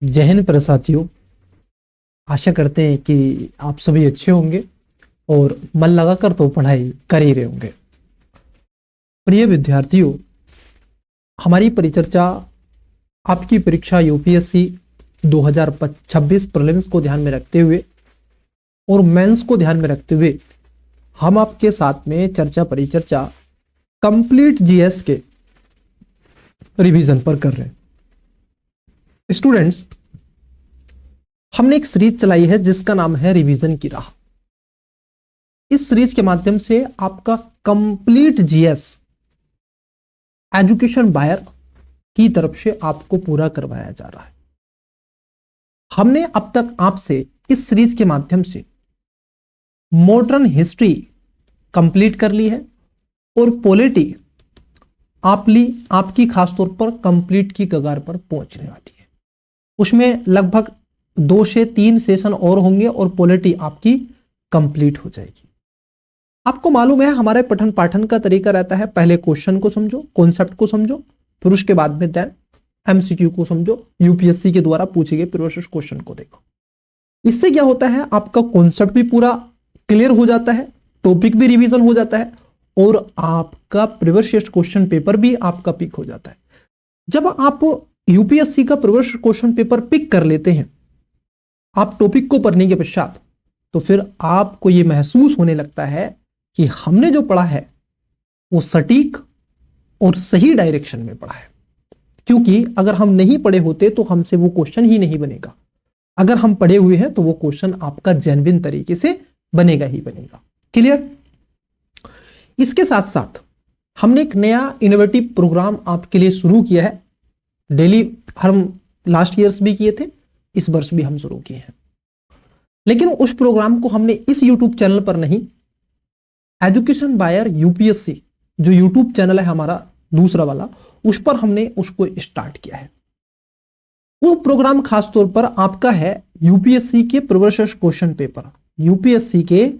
जय हिंद प्रिय साथियों। आशा करते हैं कि आप सभी अच्छे होंगे और मन लगाकर तो पढ़ाई कर ही रहे होंगे। प्रिय विद्यार्थियों, हमारी परिचर्चा आपकी परीक्षा यूपीएससी 2026 प्रीलिम्स को ध्यान में रखते हुए और मेंस को ध्यान में रखते हुए हम आपके साथ में परिचर्चा कंप्लीट जीएस के रिवीजन पर कर रहे हैं। स्टूडेंट्स, हमने एक सीरीज चलाई है जिसका नाम है रिवीजन की राह। इस सीरीज के माध्यम से आपका कंप्लीट जीएस एजुकेशन बायर की तरफ से आपको पूरा करवाया जा रहा है। हमने अब तक आपसे इस सीरीज के माध्यम से मॉडर्न हिस्ट्री कंप्लीट कर ली है और पॉलिटी आपकी खासतौर पर कंप्लीट की कगार पर पहुंचने वाली है। उसमें लगभग 2 से 3 सेशन और होंगे और पॉलिटी आपकी कंप्लीट हो जाएगी। आपको मालूम है हमारे पठन पाठन का तरीका रहता है, पहले क्वेश्चन को समझो, कॉन्सेप्ट को समझो, फिर उसके बाद में देन एमसीक्यू को समझो, यूपीएससी के द्वारा पूछे गए प्रीवियस क्वेश्चन को देखो। इससे क्या होता है, आपका कॉन्सेप्ट भी पूरा क्लियर हो जाता है, टॉपिक भी रिवीजन हो जाता है और आपका प्रीवियस क्वेश्चन पेपर भी आपका पिक हो जाता है। जब आप यूपीएससी का प्रीवियस क्वेश्चन पेपर पिक कर लेते हैं आप टॉपिक को पढ़ने के पश्चात, तो फिर आपको यह महसूस होने लगता है कि हमने जो पढ़ा है वो सटीक और सही डायरेक्शन में पढ़ा है। क्योंकि अगर हम नहीं पढ़े होते तो हमसे वो क्वेश्चन ही नहीं बनेगा। अगर हम पढ़े हुए हैं तो वो क्वेश्चन आपका जेन्युइन तरीके से बनेगा ही बनेगा। क्लियर? इसके साथ साथ हमने एक नया इनोवेटिव प्रोग्राम आपके लिए शुरू किया है। डेली हम लास्ट ईयर्स भी किए थे, इस वर्ष भी हम शुरू किए हैं, लेकिन उस प्रोग्राम को हमने इस यूट्यूब चैनल पर नहीं, एजुकेशन बायर यूपीएससी जो यूट्यूब चैनल है हमारा दूसरा वाला, उस पर हमने उसको स्टार्ट किया है। वो प्रोग्राम खासतौर पर आपका है यूपीएससी के प्रीवियस क्वेश्चन पेपर। यूपीएससी के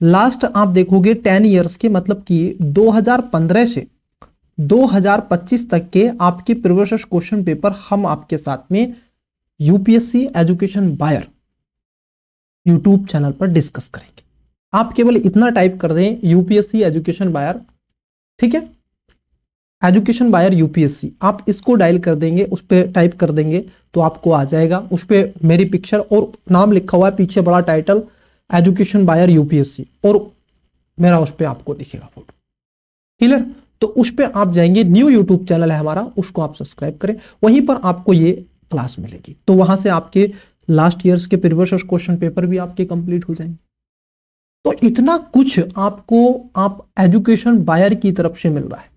लास्ट आप देखोगे 10 ईयर्स के, मतलब कि 2015 से 2025 तक के आपके प्रीवियस क्वेश्चन पेपर हम आपके साथ में यूपीएससी एजुकेशन बायर यूट्यूब चैनल पर डिस्कस करेंगे। आप केवल इतना टाइप कर दें यूपीएससी एजुकेशन बायर, ठीक है, एजुकेशन बायर यूपीएससी, आप इसको डायल कर देंगे, उस पर टाइप कर देंगे तो आपको आ जाएगा। उस पर मेरी पिक्चर और नाम लिखा हुआ है, पीछे बड़ा टाइटल एजुकेशन बायर यूपीएससी और मेरा उस पर आपको दिखेगा फोटो। क्लियर? तो उस पर आप जाएंगे, न्यू यूट्यूब चैनल है हमारा, उसको आप सब्सक्राइब करें, वहीं पर आपको ये क्लास मिलेगी। तो वहां से आपके लास्ट ईयर्स के प्रीवियस क्वेश्चन पेपर भी आपके कंप्लीट हो जाएंगे। तो इतना कुछ आपको आप एजुकेशन बायर की तरफ से मिल रहा है,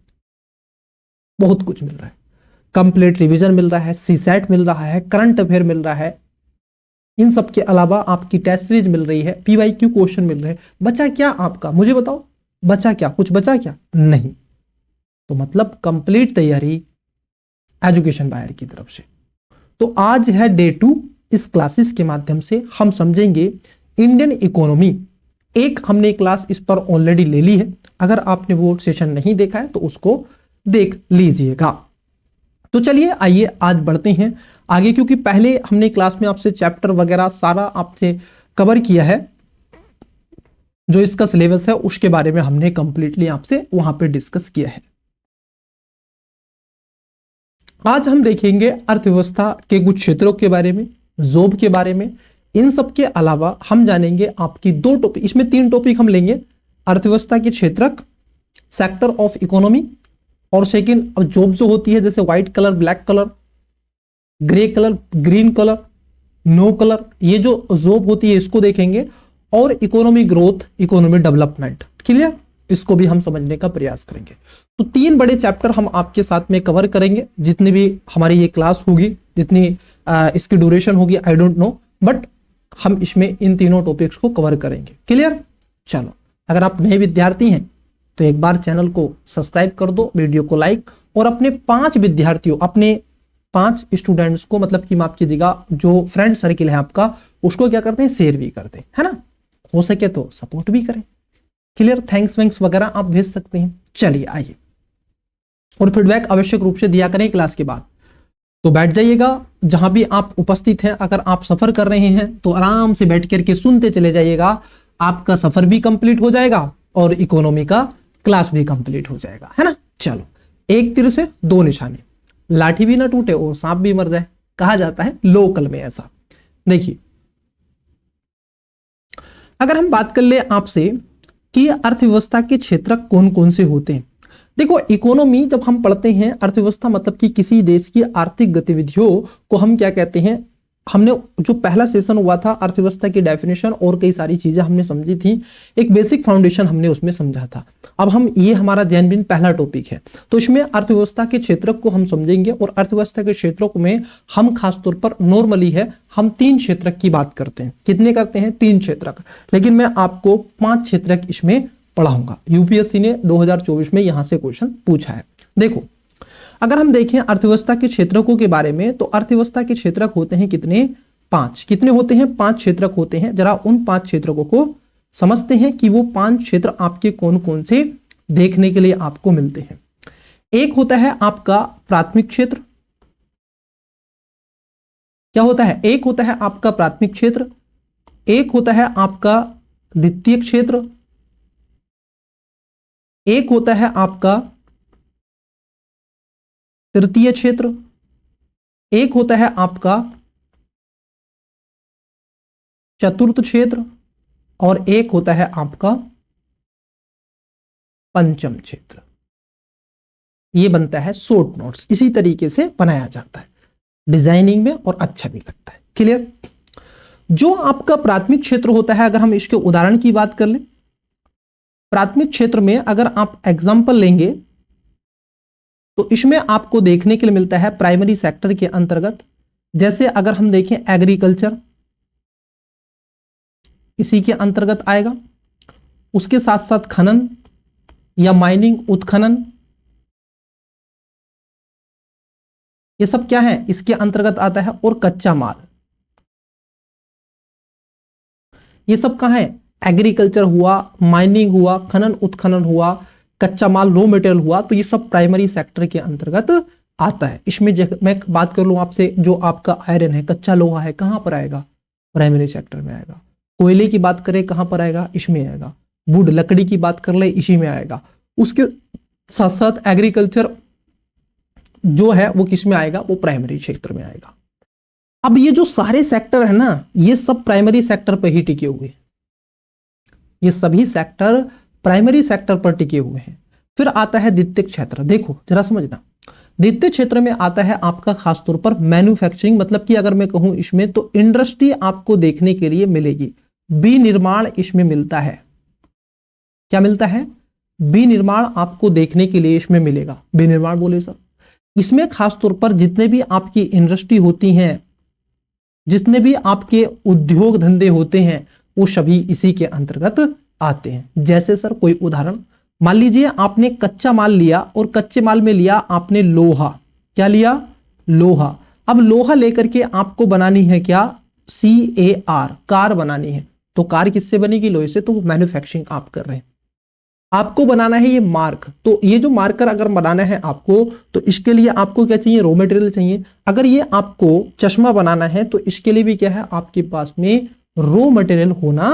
बहुत कुछ मिल रहा है। कंप्लीट रिवीजन मिल रहा है, सीसेट मिल रहा है, करंट अफेयर मिल रहा है, इन सब के अलावा आपकी टेस्ट सीरीज मिल रही है, पीवाईक्यू क्वेश्चन मिल रहे हैं। बचा क्या आपका, मुझे बताओ, बचा क्या? कुछ बचा क्या? नहीं। तो मतलब कंप्लीट तैयारी एजुकेशन बायर की तरफ से। तो आज है डे 2। इस क्लासेस के माध्यम से हम समझेंगे इंडियन इकोनॉमी। एक हमने क्लास इस पर ऑलरेडी ले ली है, अगर आपने वो सेशन नहीं देखा है तो उसको देख लीजिएगा। तो चलिए आइए आज बढ़ते हैं आगे, क्योंकि पहले हमने क्लास में आपसे चैप्टर वगैरह सारा आपसे कवर किया है, जो इसका सिलेबस है उसके बारे में हमने कंप्लीटली आपसे वहां पे डिस्कस किया है। आज हम देखेंगे अर्थव्यवस्था के कुछ क्षेत्रों के बारे में, जॉब के बारे में। इन सब के अलावा हम जानेंगे आपकी 2 टॉपिक, इसमें 3 टॉपिक हम लेंगे, अर्थव्यवस्था के क्षेत्रक, सेक्टर ऑफ इकोनॉमी, और सेकंड जॉब जो होती है जैसे white collar, black collar, grey collar, green collar, no collar, ये जो जॉब होती है इसको देखेंगे, और economy growth, economy development. Clear? इसको भी हम समझने का प्रयास करेंगे। तो 3 बड़े चैप्टर हम आपके साथ में कवर करेंगे। जितनी भी हमारी ये क्लास होगी, जितनी इसकी ड्यूरेशन होगी आई डोंट नो, बट हम इसमें इन तीनों टॉपिक्स को कवर करेंगे। क्लियर? चलो, अगर आप नए विद्यार्थी हैं तो एक बार चैनल को सब्सक्राइब कर दो, वीडियो को लाइक, और अपने 5 विद्यार्थियों, अपने 5 स्टूडेंट्स को, मतलब कि माफ कीजिएगा जो फ्रेंड सर्किल है आपका, उसको क्या करते हैं, शेयर भी करते हैं, है ना, हो सके तो सपोर्ट भी करें। क्लियर? थैंक्स वैंक्स वगैरह आप भेज सकते हैं। चलिए आइए, और फीडबैक आवश्यक रूप से दिया करें क्लास के बाद। तो बैठ जाइएगा, जहां भी आप उपस्थित हैं, अगर आप सफर कर रहे हैं तो आराम से बैठ करके सुनते चले जाइएगा, आपका सफर भी कंप्लीट हो जाएगा और इकोनॉमी का क्लास भी कंप्लीट हो जाएगा, है ना। चलो, एक तीर से दो निशाने, लाठी भी ना टूटे और सांप भी मर जाए, कहा जाता है लोकल में ऐसा। देखिए, अगर हम बात कर ले आपसे कि अर्थव्यवस्था के क्षेत्र कौन कौन से होते हैं। देखो, इकोनॉमी जब हम पढ़ते हैं, अर्थव्यवस्था मतलब कि किसी देश की आर्थिक गतिविधियों को हम क्या कहते हैं, हमने जो पहला सेशन हुआ था अर्थव्यवस्था की डेफिनेशन और कई सारी चीजें हमने समझी थी, एक बेसिक फाउंडेशन हमने उसमें समझा था। अब हम ये हमारा जेन्युइन पहला टॉपिक है, तो इसमें अर्थव्यवस्था के क्षेत्र को हम समझेंगे और अर्थव्यवस्था के क्षेत्रों में हम खासतौर पर नॉर्मली है हम 3 क्षेत्र की बात करते हैं। कितने करते हैं? 3 क्षेत्र, लेकिन मैं आपको 5 क्षेत्र इसमें पढ़ाऊंगा। यूपीएससी ने 2024 में यहां से क्वेश्चन पूछा है। देखो, अगर हम देखें अर्थव्यवस्था के क्षेत्रकों के बारे में, तो अर्थव्यवस्था के क्षेत्रक होते हैं कितने? 5। कितने होते हैं? 5 क्षेत्रक होते हैं। जरा उन 5 क्षेत्रकों को समझते हैं कि वो 5 क्षेत्र आपके कौन कौन से देखने के लिए आपको मिलते हैं। एक होता है आपका प्राथमिक क्षेत्र। क्या होता है? एक होता है आपका प्राथमिक क्षेत्र, एक होता है आपका द्वितीय क्षेत्र, एक होता है आपका तृतीय क्षेत्र, एक होता है आपका चतुर्थ क्षेत्र और एक होता है आपका पंचम क्षेत्र। यह बनता है शॉर्ट नोट्स, इसी तरीके से बनाया जाता है डिजाइनिंग में और अच्छा भी लगता है। क्लियर? जो आपका प्राथमिक क्षेत्र होता है, अगर हम इसके उदाहरण की बात कर लें, प्राथमिक क्षेत्र में अगर आप एग्जाम्पल लेंगे तो इसमें आपको देखने के लिए मिलता है प्राइमरी सेक्टर के अंतर्गत, जैसे अगर हम देखें एग्रीकल्चर इसी के अंतर्गत आएगा, उसके साथ साथ खनन या माइनिंग, उत्खनन, ये सब क्या है? इसके अंतर्गत आता है। और कच्चा माल, ये सब कहां है? एग्रीकल्चर हुआ, माइनिंग हुआ, खनन उत्खनन हुआ, कच्चा माल रॉ मटेरियल हुआ, तो ये सब प्राइमरी सेक्टर के अंतर्गत आता है। इसमें मैं बात कर लूं आपसे, जो आपका आयरन है, कच्चा लोहा है, कहां पर आएगा? प्राइमरी सेक्टर में आएगा। कोयले की बात करें कहां पर आएगा? इसमें आएगा। वुड, लकड़ी की बात कर ले, इसी में आएगा। उसके साथ साथ एग्रीकल्चर जो है वो किस में आएगा? वो प्राइमरी क्षेत्र में आएगा। अब ये जो सारे सेक्टर है ना, ये सब प्राइमरी सेक्टर पर ही टिके हुए, ये सभी सेक्टर प्राइमरी सेक्टर पर टिके हुए हैं। फिर आता है द्वितीय क्षेत्र। देखो जरा समझना, द्वितीय क्षेत्र में आता है आपका खासतौर पर मैन्युफैक्चरिंग, मतलब कि अगर मैं कहूं इसमें तो इंडस्ट्री आपको देखने के लिए मिलेगी। विनिर्माण इसमें मिलता है। क्या मिलता है? विनिर्माण आपको देखने के लिए इसमें मिलेगा। विनिर्माण बोले सर, इसमें खासतौर पर जितने भी आपकी इंडस्ट्री होती हैं, जितने भी आपके उद्योग धंधे होते हैं, वो सभी इसी के अंतर्गत आते हैं। जैसे सर कोई उदाहरण, मान लीजिए आपने कच्चा माल लिया और कच्चे माल में लिया आपने लोहा। क्या लिया? लोहा। अब लोहा लेकर के आपको बनानी है क्या? CAR, कार बनानी है। तो कार किससे बनेगी? लोहे से। तो मैन्युफैक्चरिंग आप कर रहे हैं। आपको बनाना है ये मार्क, तो ये जो मार्कर अगर बनाना है आपको, तो इसके लिए आपको क्या चाहिए? रॉ मटेरियल चाहिए। अगर ये आपको चश्मा बनाना है तो इसके लिए भी क्या है? आपके पास में रॉ मटेरियल होना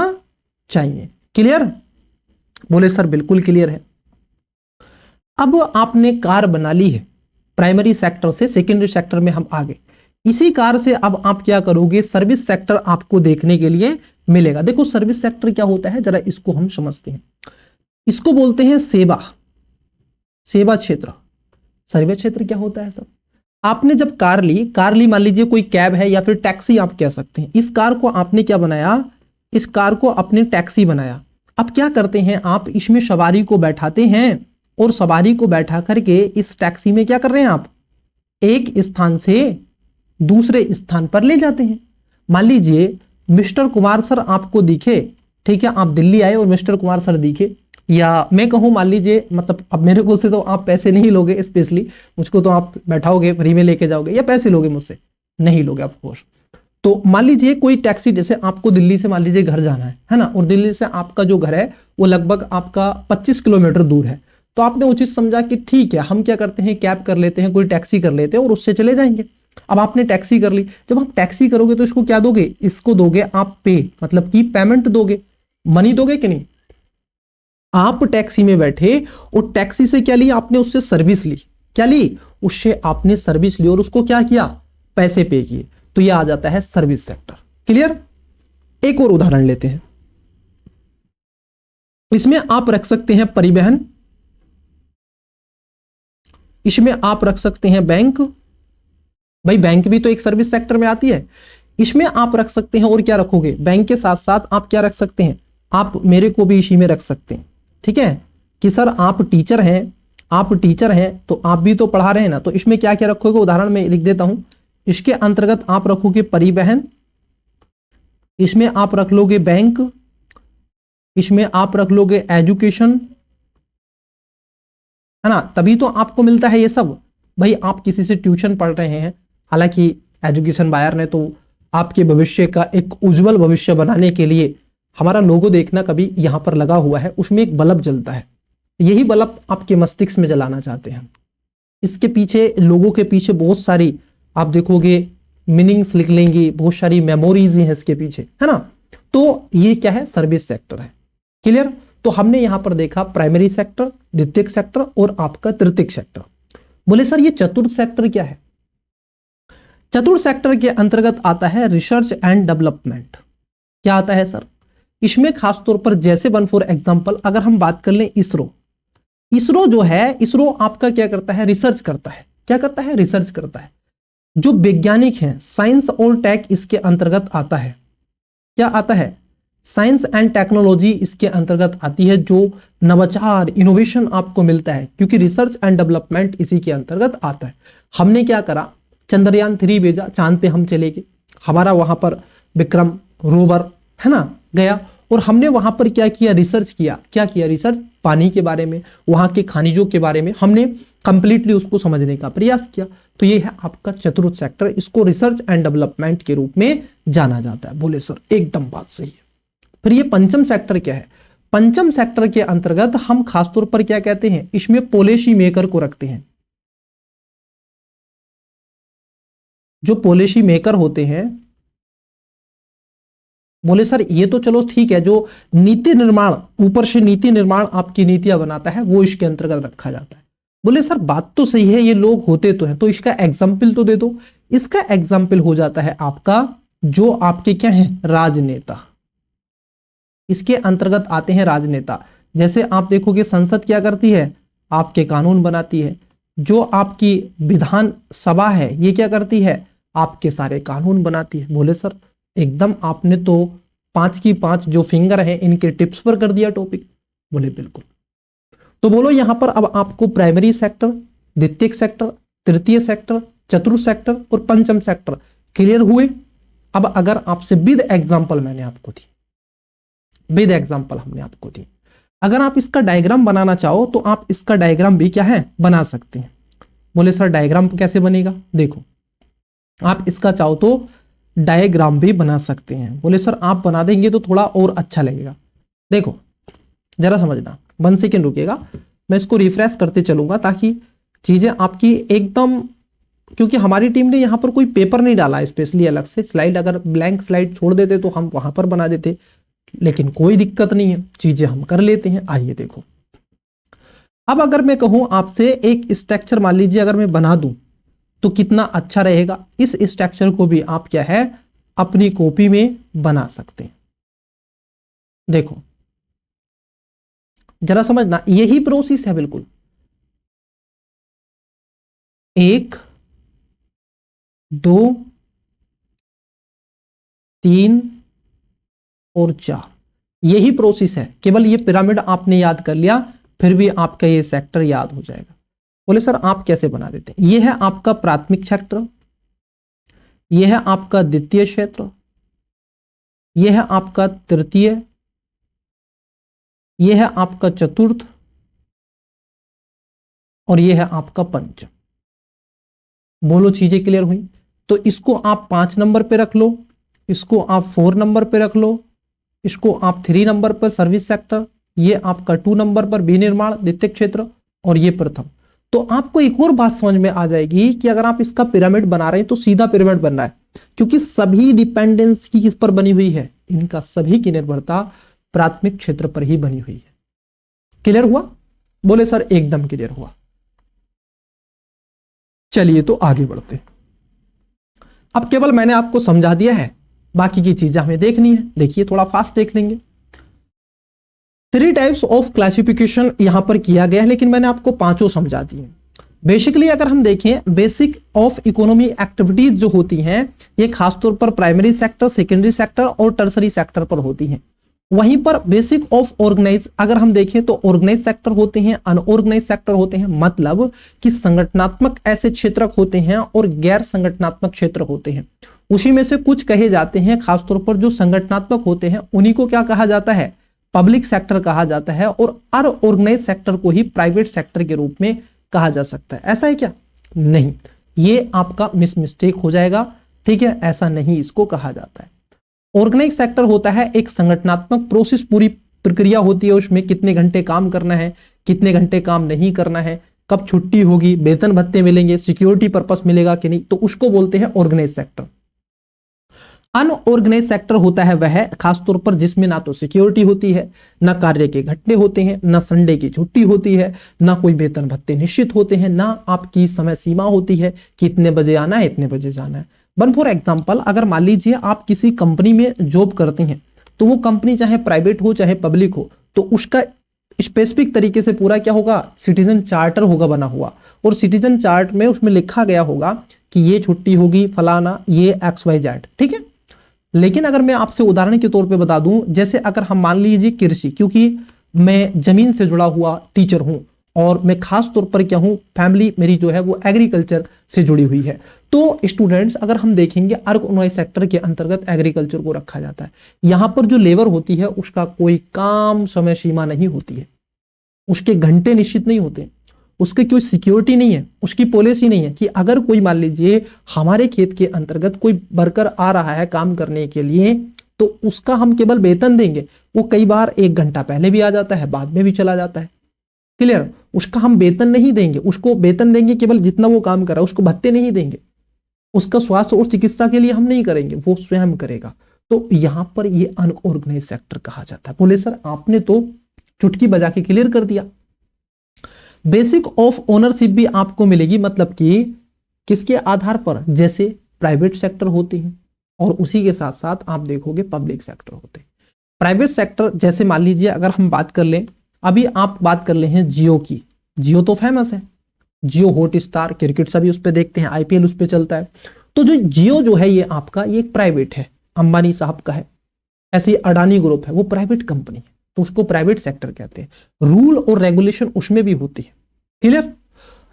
चाहिए। क्लियर? बोले सर बिल्कुल क्लियर है। अब आपने कार बना ली है, प्राइमरी सेक्टर से सेकेंडरी सेक्टर में हम आ गए। इसी कार से अब आप क्या करोगे? सर्विस सेक्टर आपको देखने के लिए मिलेगा। देखो सर्विस सेक्टर क्या होता है, जरा इसको हम समझते हैं। इसको बोलते हैं सेवा, सेवा क्षेत्र। सर्विस क्षेत्र क्या होता है सर? आपने जब कार ली, मान लीजिए कोई कैब है या फिर टैक्सी आप कह सकते हैं। इस कार को आपने क्या बनाया? इस कार को आपने टैक्सी बनाया। अब क्या करते हैं आप? इसमें सवारी को बैठाते हैं और सवारी को बैठा करके इस टैक्सी में क्या कर रहे हैं आप? एक स्थान से दूसरे स्थान पर ले जाते हैं। मान लीजिए मिस्टर कुमार सर आपको दिखे, ठीक है, आप दिल्ली आए और मिस्टर कुमार सर दिखे, या मैं कहूं मान लीजिए, मतलब अब मेरे को से तो आप पैसे नहीं लोगे, स्पेशली मुझको तो आप बैठाओगे, फ्री में लेके जाओगे, या पैसे लोगे मुझसे? नहीं लोगे ऑफ कोर्स। तो मान लीजिए कोई टैक्सी, जैसे आपको दिल्ली से मान लीजिए घर जाना है ना, और दिल्ली से आपका जो घर है वो लगभग आपका 25 किलोमीटर दूर है। तो आपने उचित समझा कि ठीक है हम क्या करते हैं, कैब कर लेते हैं, कोई टैक्सी कर लेते हैं और उससे चले जाएंगे। अब आपने टैक्सी कर ली, जब आप टैक्सी करोगे तो इसको क्या दोगे, इसको दोगे आप पे, मतलब कि पेमेंट दोगे, मनी दोगे कि नहीं। आप टैक्सी में बैठे और टैक्सी से क्या लिया आपने, उससे सर्विस ली, क्या ली, उससे आपने सर्विस ली और उसको क्या किया, पैसे पे किए, तो ये आ जाता है सर्विस सेक्टर। क्लियर। एक और उदाहरण लेते हैं, इसमें आप रख सकते हैं परिवहन, इसमें आप रख सकते हैं बैंक, भाई बैंक भी तो एक सर्विस सेक्टर में आती है। इसमें आप रख सकते हैं, और क्या रखोगे, बैंक के साथ साथ आप क्या रख सकते हैं, आप मेरे को भी इसी में रख सकते हैं। ठीक है कि सर आप टीचर हैं, आप टीचर हैं तो आप भी तो पढ़ा रहे हैं ना, तो इसमें क्या क्या रखोगे, उदाहरण में लिख देता हूं। इसके अंतर्गत आप रखोगे परिवहन, इसमें आप रख लोगे बैंक, इसमें आप रख लोगे एजुकेशन, है ना, तभी तो आपको मिलता है ये सब। भाई आप किसी से ट्यूशन पढ़ रहे हैं, हालांकि एजुकेशन बायर ने तो आपके भविष्य का एक उज्जवल भविष्य बनाने के लिए हमारा लोगो देखना कभी यहां पर लगा हुआ है, उसमें एक बल्ब जलता है, यही बल्ब आपके मस्तिष्क में जलाना चाहते हैं। इसके पीछे, लोगों के पीछे बहुत सारी आप देखोगे मीनिंग्स लिख लेंगे, बहुत सारी मेमोरीज हैं इसके पीछे, है ना। तो ये क्या है, सर्विस सेक्टर है। क्लियर। तो हमने यहां पर देखा प्राइमरी सेक्टर, द्वितीयक सेक्टर और आपका तृतीयक सेक्टर। बोले सर ये चतुर्थ सेक्टर क्या है। चतुर्थ सेक्टर के अंतर्गत आता है रिसर्च एंड डेवलपमेंट। क्या आता है सर, इसमें खासतौर पर जैसे वन फॉर एग्जांपल अगर हम बात कर लें इसरो, इसरो जो है, इसरो आपका क्या करता है, रिसर्च करता है। क्या करता है, रिसर्च करता है। जो वैज्ञानिक हैं, साइंस और टेक इसके अंतर्गत आता है। क्या आता है, साइंस एंड टेक्नोलॉजी इसके अंतर्गत आती है। जो नवाचार, इनोवेशन आपको मिलता है, क्योंकि रिसर्च एंड डेवलपमेंट इसी के अंतर्गत आता है। हमने क्या करा, चंद्रयान 3 भेजा, चांद पे हम चले गए, हमारा वहां पर विक्रम रोवर है ना गया, और हमने वहां पर क्या किया, रिसर्च किया। क्या किया, रिसर्च, पानी के बारे में, वहां के खनिजों के बारे में हमने कंप्लीटली उसको समझने का प्रयास किया। तो ये है आपका चतुर्थ सेक्टर, इसको रिसर्च एंड डेवलपमेंट के रूप में जाना जाता है। बोले सर एकदम बात सही है। फिर ये पंचम सेक्टर क्या है, पंचम सेक्टर के अंतर्गत हम खासतौर पर क्या कहते हैं, इसमें पॉलिसी मेकर को रखते हैं। जो पॉलिसी मेकर होते हैं, बोले सर ये तो चलो ठीक है, जो नीति निर्माण, ऊपर से नीति निर्माण आपकी नीतियां बनाता है, वो इसके अंतर्गत रखा जाता है। बोले सर बात तो सही है, ये लोग होते तो हैं, तो इसका एग्जाम्पल तो दे दो। इसका एग्जाम्पल हो जाता है आपका, जो आपके क्या है, राजनेता। इसके अंतर्गत आते हैं राजनेता। जैसे आप देखोगे संसद क्या करती है, आपके कानून बनाती है। जो आपकी विधान सभा है, ये क्या करती है, आपके सारे कानून बनाती है। बोले सर एकदम आपने तो 5 की 5 जो फिंगर है इनके टिप्स पर कर दिया टॉपिक। बोले बिल्कुल। तो बोलो यहां पर अब आपको प्राइमरी सेक्टर, द्वितीयक सेक्टर, तृतीय सेक्टर, चतुर्थ सेक्टर और पंचम सेक्टर क्लियर हुए। अब अगर आपसे विद एग्जाम्पल मैंने आपको दी, विद एग्जाम्पल हमने आपको दी, अगर आप इसका डायग्राम बनाना चाहो तो आप इसका डायग्राम भी क्या है, बना सकते हैं। बोले सर डायग्राम कैसे बनेगा, देखो आप इसका चाहो तो डायग्राम भी बना सकते हैं। बोले सर आप बना देंगे तो थोड़ा और अच्छा लगेगा। देखो जरा समझना, 1 सेकेंड रुकिएगा, मैं इसको रिफ्रेश करते चलूंगा ताकि चीजें आपकी एकदम, क्योंकि हमारी टीम ने यहां पर कोई पेपर नहीं डाला स्पेशली अलग से, स्लाइड अगर ब्लैंक स्लाइड छोड़ देते तो हम वहां पर बना देते, लेकिन कोई दिक्कत नहीं है, चीजें हम कर लेते हैं। आइए देखो, अब अगर मैं कहूं आपसे एक स्ट्रक्चर मान लीजिए अगर मैं बना दूं तो कितना अच्छा रहेगा। इस स्ट्रक्चर को भी आप क्या है, अपनी कॉपी में बना सकते हैं। देखो जरा समझना, यही प्रोसेस है बिल्कुल। 1 2 3 और 4, यही प्रोसेस है, केवल ये पिरामिड आपने याद कर लिया, फिर भी आपका ये सेक्टर याद हो जाएगा। बोले सर आप कैसे बना देते हैं, ये है आपका प्राथमिक सेक्टर, ये है आपका द्वितीय क्षेत्र, ये है आपका तृतीय, ये है आपका चतुर्थ और ये है आपका पंचम। बोलो चीजें क्लियर हुई। तो इसको आप 5 नंबर पे रख लो, इसको आप 4 नंबर पे रख लो, इसको आप 3 नंबर पर सर्विस सेक्टर, ये आपका 2 नंबर पर विनिर्माण द्वितीय क्षेत्र और ये प्रथम। तो आपको एक और बात समझ में आ जाएगी कि अगर आप इसका पिरामिड बना रहे हैं तो सीधा पिरामिड बनना है, क्योंकि सभी डिपेंडेंस की किस पर बनी हुई है, इनका सभी की निर्भरता प्राथमिक क्षेत्र पर ही बनी हुई है। क्लियर हुआ? बोले सर एकदम क्लियर हुआ। चलिए तो आगे बढ़ते। अब केवल मैंने आपको समझा दिया है, बाकी की चीजें हमें देखनी है। देखिए थोड़ा फास्ट देख लेंगे। 3 टाइप्स ऑफ क्लासिफिकेशन यहां पर किया गया है, लेकिन मैंने आपको पांचों समझा दिए। बेसिकली अगर हम देखें, बेसिक ऑफ इकोनॉमी एक्टिविटीज जो होती हैं ये खासतौर पर प्राइमरी सेक्टर, सेकेंडरी सेक्टर और टर्सरी सेक्टर पर होती हैं। वहीं पर बेसिक ऑफ ऑर्गेनाइज अगर हम देखें तो ऑर्गेनाइज सेक्टर होते हैं, अनऑर्गेनाइज सेक्टर होते हैं, मतलब कि संगठनात्मक ऐसे क्षेत्र होते हैं और गैर संगठनात्मक क्षेत्र होते हैं। उसी में से कुछ कहे जाते हैं, खासतौर पर जो संगठनात्मक होते हैं उन्हीं को क्या कहा जाता है, पब्लिक सेक्टर कहा जाता है, और अनऑर्गेनाइज सेक्टर को ही प्राइवेट सेक्टर के रूप में कहा जा सकता है। ऐसा है क्या? नहीं, ये आपका मिस्टेक हो जाएगा। ठीक है, ऐसा नहीं इसको कहा जाता है। ऑर्गेनाइज सेक्टर होता है एक संगठनात्मक प्रोसेस, पूरी प्रक्रिया होती है, उसमें कितने घंटे काम करना है, कितने घंटे काम नहीं करना है, कब छुट्टी होगी, वेतन भत्ते मिलेंगे, सिक्योरिटी पर्पस मिलेगा कि नहीं, तो उसको बोलते हैं ऑर्गेनाइज सेक्टर। अनऑर्गेनाइज सेक्टर होता है वह खासतौर पर जिसमें ना तो सिक्योरिटी होती है, ना कार्य के घंटे होते हैं, ना संडे की छुट्टी होती है, ना कोई वेतन भत्ते निश्चित होते हैं, ना आपकी समय सीमा होती है कि इतने बजे आना है, इतने बजे जाना है। वन फॉर एग्जाम्पल, अगर मान लीजिए आप किसी कंपनी में जॉब करते हैं, तो वो कंपनी चाहे प्राइवेट हो चाहे पब्लिक हो, तो उसका स्पेसिफिक तरीके से पूरा क्या होगा, सिटीजन चार्टर होगा बना हुआ, और सिटीजन चार्ट में उसमें लिखा गया होगा कि ये छुट्टी होगी फलाना, ये XYZ। ठीक है, लेकिन अगर मैं आपसे उदाहरण के तौर पे बता दूं, जैसे अगर हम मान लीजिए कृषि, क्योंकि मैं जमीन से जुड़ा हुआ टीचर हूं और मैं खास तौर पर क्या हूं, फैमिली मेरी जो है वो एग्रीकल्चर से जुड़ी हुई है, तो स्टूडेंट्स अगर हम देखेंगे अनऑर्गेनाइज सेक्टर के अंतर्गत एग्रीकल्चर को रखा जाता है। यहां पर जो लेबर होती है उसका कोई काम समय सीमा नहीं होती है, उसके घंटे निश्चित नहीं होते, उसकी कोई सिक्योरिटी नहीं है, उसकी पॉलिसी नहीं है कि अगर कोई मान लीजिए हमारे खेत के अंतर्गत कोई वर्कर आ रहा है काम करने के लिए, तो उसका हम केवल वेतन देंगे। वो कई बार 1 घंटा पहले भी आ जाता है, बाद में भी चला जाता है। क्लियर? उसका हम वेतन नहीं देंगे, उसको वेतन देंगे केवल जितना वो काम कर रहा है, उसको भत्ते नहीं देंगे। उसका स्वास्थ्य और चिकित्सा के लिए हम नहीं करेंगे, वो स्वयं करेगा। तो यहां पर ये अनऑर्गेनाइज सेक्टर कहा जाता है। बोले सर आपने तो चुटकी बजा के क्लियर कर दिया। बेसिक ऑफ ओनरशिप भी आपको मिलेगी, मतलब कि किसके आधार पर, जैसे प्राइवेट सेक्टर होती है और उसी के साथ साथ आप देखोगे पब्लिक सेक्टर होते हैं। प्राइवेट सेक्टर जैसे मान लीजिए अगर हम बात कर लें, अभी आप बात कर ले हैं जियो की, जियो तो फेमस है, जियो हॉटस्टार, क्रिकेट सभी उस पर देखते हैं, IPL उस पर चलता है। तो जो जियो जो है ये आपका ये प्राइवेट है, अंबानी साहब का है। ऐसे अडानी ग्रुप है, वो प्राइवेट कंपनी है, तो उसको प्राइवेट सेक्टर कहते हैं। रूल और रेगुलेशन उसमें भी होती है। क्लियर?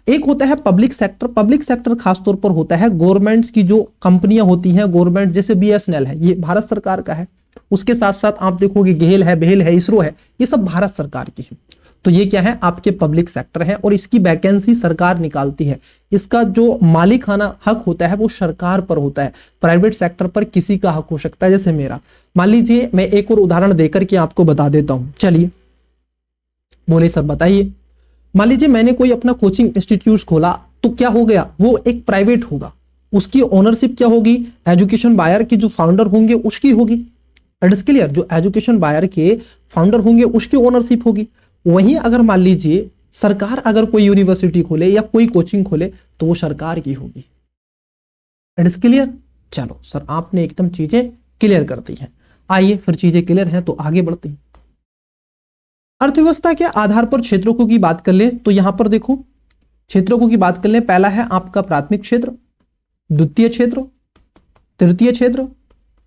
एक होता है पब्लिक सेक्टर। पब्लिक सेक्टर खासतौर पर होता है गवर्नमेंट्स की जो कंपनियां होती हैं, गवर्नमेंट जैसे BSNL है, ये भारत सरकार का है। उसके साथ साथ आप देखोगे गेल है, बेल है, इसरो है, ये सब भारत सरकार की है। तो ये क्या है, आपके पब्लिक सेक्टर है और इसकी वैकेंसी सरकार निकालती है। इसका जो मालिकाना हक होता है वो सरकार पर होता है। प्राइवेट सेक्टर पर किसी का हक हो सकता है, जैसे मेरा। मान लीजिए मैं एक और उदाहरण देकर के आपको बता देता हूं। चलिए बोले सर बताइए, मान लीजिए मैंने कोई अपना कोचिंग इंस्टीट्यूट खोला, तो क्या हो गया, वो एक प्राइवेट होगा। उसकी ओनरशिप क्या होगी, एजुकेशन बायर के जो फाउंडर होंगे उसकी होगी। It is clear? जो एजुकेशन बायर के फाउंडर होंगे उसकी ओनरशिप होगी। वहीं अगर मान लीजिए सरकार अगर कोई यूनिवर्सिटी खोले या कोई कोचिंग खोले तो वो सरकार की होगी। It is clear? चलो सर आपने एकदम चीजें क्लियर कर दी हैं। आइए फिर चीजें क्लियर हैं तो आगे बढ़ते हैं। अर्थव्यवस्था के आधार पर क्षेत्रों की बात कर ले तो यहां पर देखो क्षेत्रों की बात कर ले। पहला है आपका प्राथमिक क्षेत्र, द्वितीय क्षेत्र, तृतीय क्षेत्र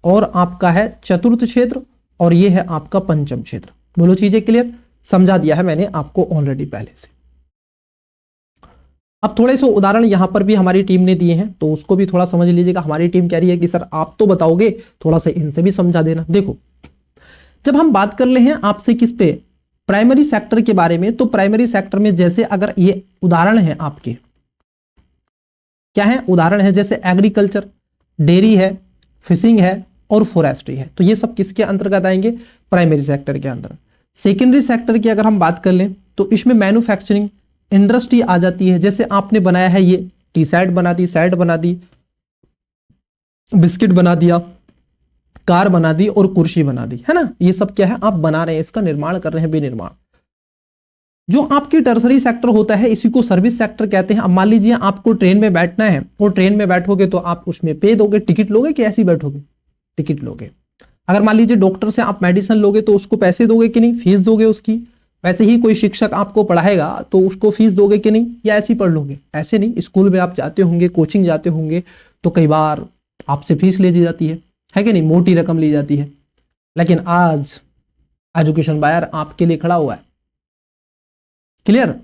और आपका है चतुर्थ क्षेत्र, और ये है आपका पंचम क्षेत्र। बोलो चीजें क्लियर? समझा दिया है मैंने आपको ऑलरेडी पहले से। अब थोड़े से उदाहरण यहां पर भी हमारी टीम ने दिए हैं, तो उसको भी थोड़ा समझ लीजिएगा। हमारी टीम कह रही है कि सर आप तो बताओगे, थोड़ा सा इनसे भी समझा देना। देखो जब हम बात कर ले हैं आपसे किस पे, प्राइमरी सेक्टर के बारे में, तो प्राइमरी सेक्टर में जैसे अगर ये उदाहरण है आपके, क्या है उदाहरण है, जैसे एग्रीकल्चर, डेयरी है, फिशिंग है और फॉरेस्ट्री है, तो ये सब किसके अंतर्गत आएंगे, प्राइमरी सेक्टर के अंदर। सेकेंडरी सेक्टर की अगर हम बात कर लें तो इसमें मैन्युफैक्चरिंग, इंडस्ट्री आ जाती है, जैसे आपने बनाया है ये टी शर्ट बना दी, शर्ट बना दी, बिस्किट बना दिया, कार बना दी और कुर्सी बना दी, है ना। ये सब क्या है, आप बना रहे हैं, इसका निर्माण कर रहे हैं, विनिर्माण। जो आपकी टर्सरी सेक्टर होता है इसी को सर्विस सेक्टर कहते हैं। अब मान लीजिए आपको ट्रेन में बैठना है और ट्रेन में बैठोगे तो आप उसमें पे दोगे, टिकट लोगे कि ऐसे ही बैठोगे, टिकट लोगे। अगर मान लीजिए डॉक्टर से आप मेडिसिन लोगे तो उसको पैसे दोगे कि नहीं, फीस दोगे उसकी। वैसे ही कोई शिक्षक आपको पढ़ाएगा तो उसको फीस दोगे कि नहीं, या ऐसे ही पढ़ लोगे, ऐसे नहीं। स्कूल में आप जाते होंगे, कोचिंग जाते होंगे तो कई बार आपसे फीस ली जाती है कि नहीं, मोटी रकम ली जाती है। लेकिन आज एजुकेशन बायर आपके लिए खड़ा हुआ है। क्लियर,